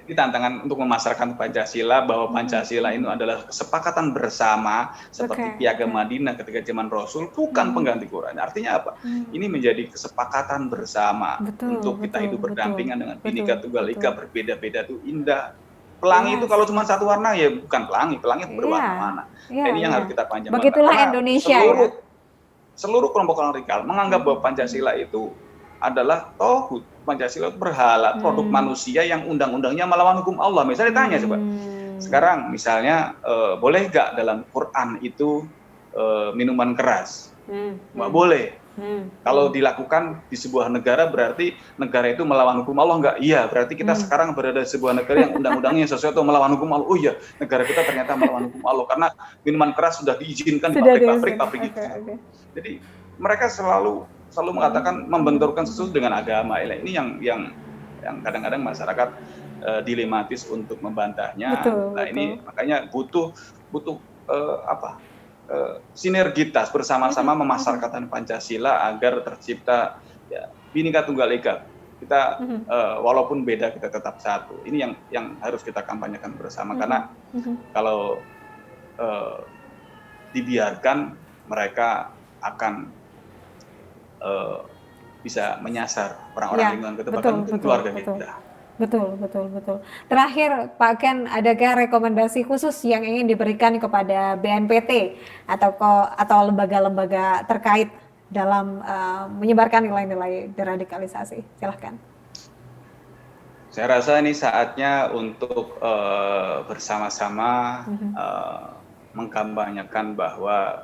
Ini tantangan untuk memasarkan Pancasila, bahwa Pancasila itu adalah kesepakatan bersama seperti Piagam Madinah ketika zaman Rasul, bukan pengganti Quran. Artinya apa? Ini menjadi kesepakatan bersama untuk kita hidup berdampingan dengan Bhinneka Tunggal Ika, berbeda-beda itu indah. Pelangi itu kalau cuma satu warna ya bukan pelangi itu berwarna-warna. Ini yang harus kita panjangkan. Begitulah Indonesia. Seluruh kelompok radikal menganggap bahwa Pancasila itu adalah tauhid. Pancasila itu berhala, produk manusia yang undang-undangnya melawan hukum Allah. Misalnya tanya coba, sekarang misalnya boleh nggak dalam Quran itu minuman keras? Nggak boleh. Kalau dilakukan di sebuah negara berarti negara itu melawan hukum Allah nggak? Iya, berarti kita sekarang berada di sebuah negara yang undang-undangnya sesuatu melawan hukum Allah. Oh iya, negara kita ternyata melawan hukum Allah karena minuman keras sudah diizinkan di pabrik-pabrik itu. Jadi mereka selalu mengatakan membenturkan sesuatu dengan agama. Ini yang kadang-kadang masyarakat dilematis untuk membantahnya. Ini makanya butuh sinergitas bersama-sama memasarkan Pancasila agar tercipta Bhinneka Tunggal Ika. Kita walaupun beda kita tetap satu. Ini yang harus kita kampanyekan bersama, karena kalau dibiarkan mereka akan bisa menyasar orang-orang lingkungan kita, bahkan keluarga kita. Betul. Terakhir Pak Ken, adakah rekomendasi khusus yang ingin diberikan kepada BNPT atau lembaga-lembaga terkait dalam menyebarkan nilai-nilai deradikalisasi? Silahkan. Saya rasa ini saatnya untuk bersama-sama mengkampanyekan bahwa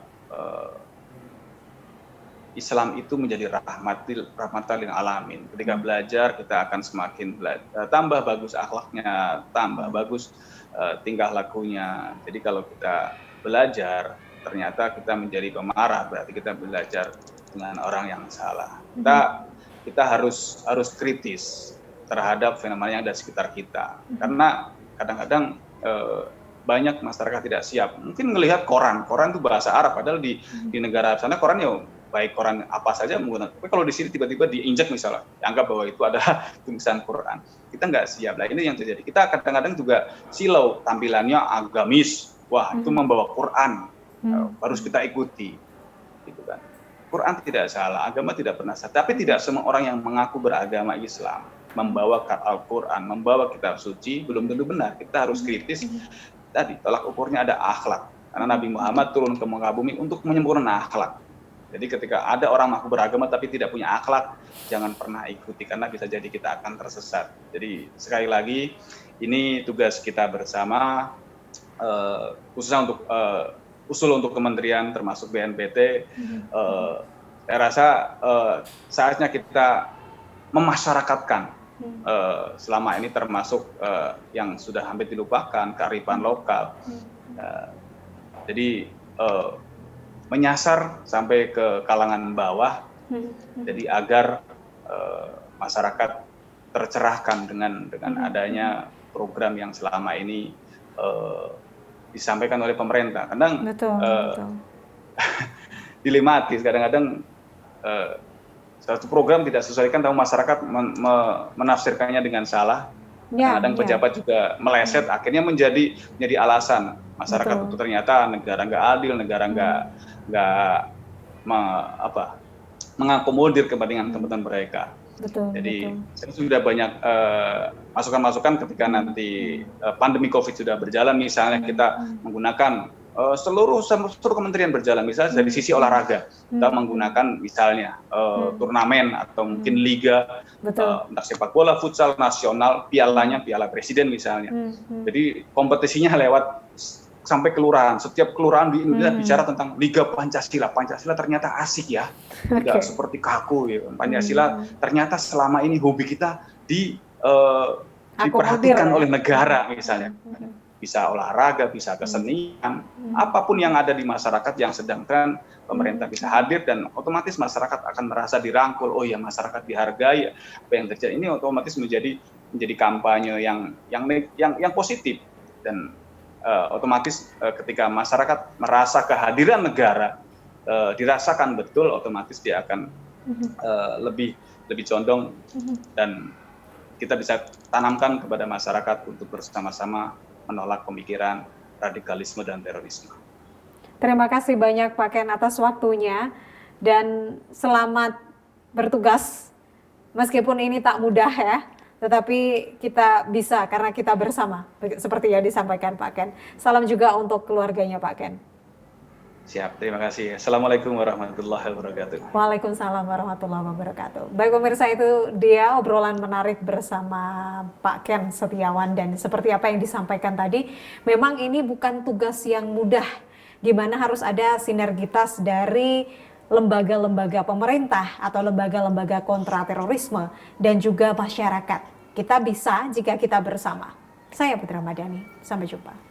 Islam itu menjadi rahmatan lil alamin. Ketika belajar, kita akan semakin tambah bagus akhlaknya, tambah bagus tingkah lakunya. Jadi kalau kita belajar, ternyata kita menjadi pemarah, berarti kita belajar dengan orang yang salah. Kita harus kritis terhadap fenomena yang ada di sekitar kita. Karena kadang-kadang banyak masyarakat tidak siap. Mungkin melihat koran itu bahasa Arab, padahal di negara sana koran ya baik koran apa saja menggunakan. Tapi kalau di sini tiba-tiba diinjak misalnya, dianggap bahwa itu adalah tulisan Quran. Kita nggak siap. Nah ini yang terjadi. Kita kadang-kadang juga silau, tampilannya agamis. Wah itu membawa Quran. harus kita ikuti, gitu kan. Quran tidak salah, agama tidak pernah salah, tapi tidak semua orang yang mengaku beragama Islam membawa Al-Quran, membawa kitab suci belum tentu benar. Kita harus kritis. Tadi tolak ukurnya ada akhlak, karena Nabi Muhammad turun ke muka bumi untuk menyempurnakan akhlak. Jadi ketika ada orang mengaku beragama tapi tidak punya akhlak, jangan pernah ikuti, karena bisa jadi kita akan tersesat. Jadi sekali lagi, ini tugas kita bersama, khususnya untuk usul untuk kementerian termasuk BNPT. Saya rasa saatnya kita memasyarakatkan selama ini, termasuk yang sudah hampir dilupakan, kearifan lokal. Jadi menyasar sampai ke kalangan bawah, jadi agar masyarakat tercerahkan dengan adanya program yang selama ini disampaikan oleh pemerintah. Kadang Betul. dilematis, kadang-kadang satu program tidak sesuaikan, tahu masyarakat menafsirkannya dengan salah. Kadang pejabat juga meleset, akhirnya menjadi alasan masyarakat itu ternyata negara nggak adil, negara nggak mengakomodir kepentingan mereka. Jadi saya sudah banyak masukan-masukan ketika nanti pandemi COVID sudah berjalan, misalnya kita menggunakan seluruh kementerian berjalan, misalnya dari sisi olahraga, kita menggunakan misalnya turnamen atau mungkin liga, entah sepak bola, futsal nasional, pialanya Piala Presiden misalnya. Jadi kompetisinya lewat sampai kelurahan. Setiap kelurahan di Indonesia bicara tentang Liga Pancasila. Pancasila ternyata asik ya, tidak seperti kaku. Ya. Pancasila ternyata selama ini hobi kita diperhatikan oleh negara misalnya. Bisa olahraga, bisa kesenian, apapun yang ada di masyarakat yang sedang tren, pemerintah bisa hadir dan otomatis masyarakat akan merasa dirangkul. Oh ya, masyarakat dihargai. Apa yang terjadi ini otomatis menjadi kampanye yang positif, dan otomatis ketika masyarakat merasa kehadiran negara dirasakan betul, otomatis dia akan lebih condong, dan kita bisa tanamkan kepada masyarakat untuk bersama-sama menolak pemikiran radikalisme dan terorisme. Terima kasih banyak Pak Ken atas waktunya, dan selamat bertugas. Meskipun ini tak mudah ya, tetapi kita bisa karena kita bersama, seperti yang disampaikan Pak Ken. Salam juga untuk keluarganya Pak Ken. Siap, terima kasih. Assalamualaikum warahmatullahi wabarakatuh. Waalaikumsalam warahmatullahi wabarakatuh. Baik pemirsa, itu dia obrolan menarik bersama Pak Ken Setiawan, dan seperti apa yang disampaikan tadi, memang ini bukan tugas yang mudah, di mana harus ada sinergitas dari lembaga-lembaga pemerintah atau lembaga-lembaga kontra terorisme dan juga masyarakat. Kita bisa jika kita bersama. Saya Putra Madani, sampai jumpa.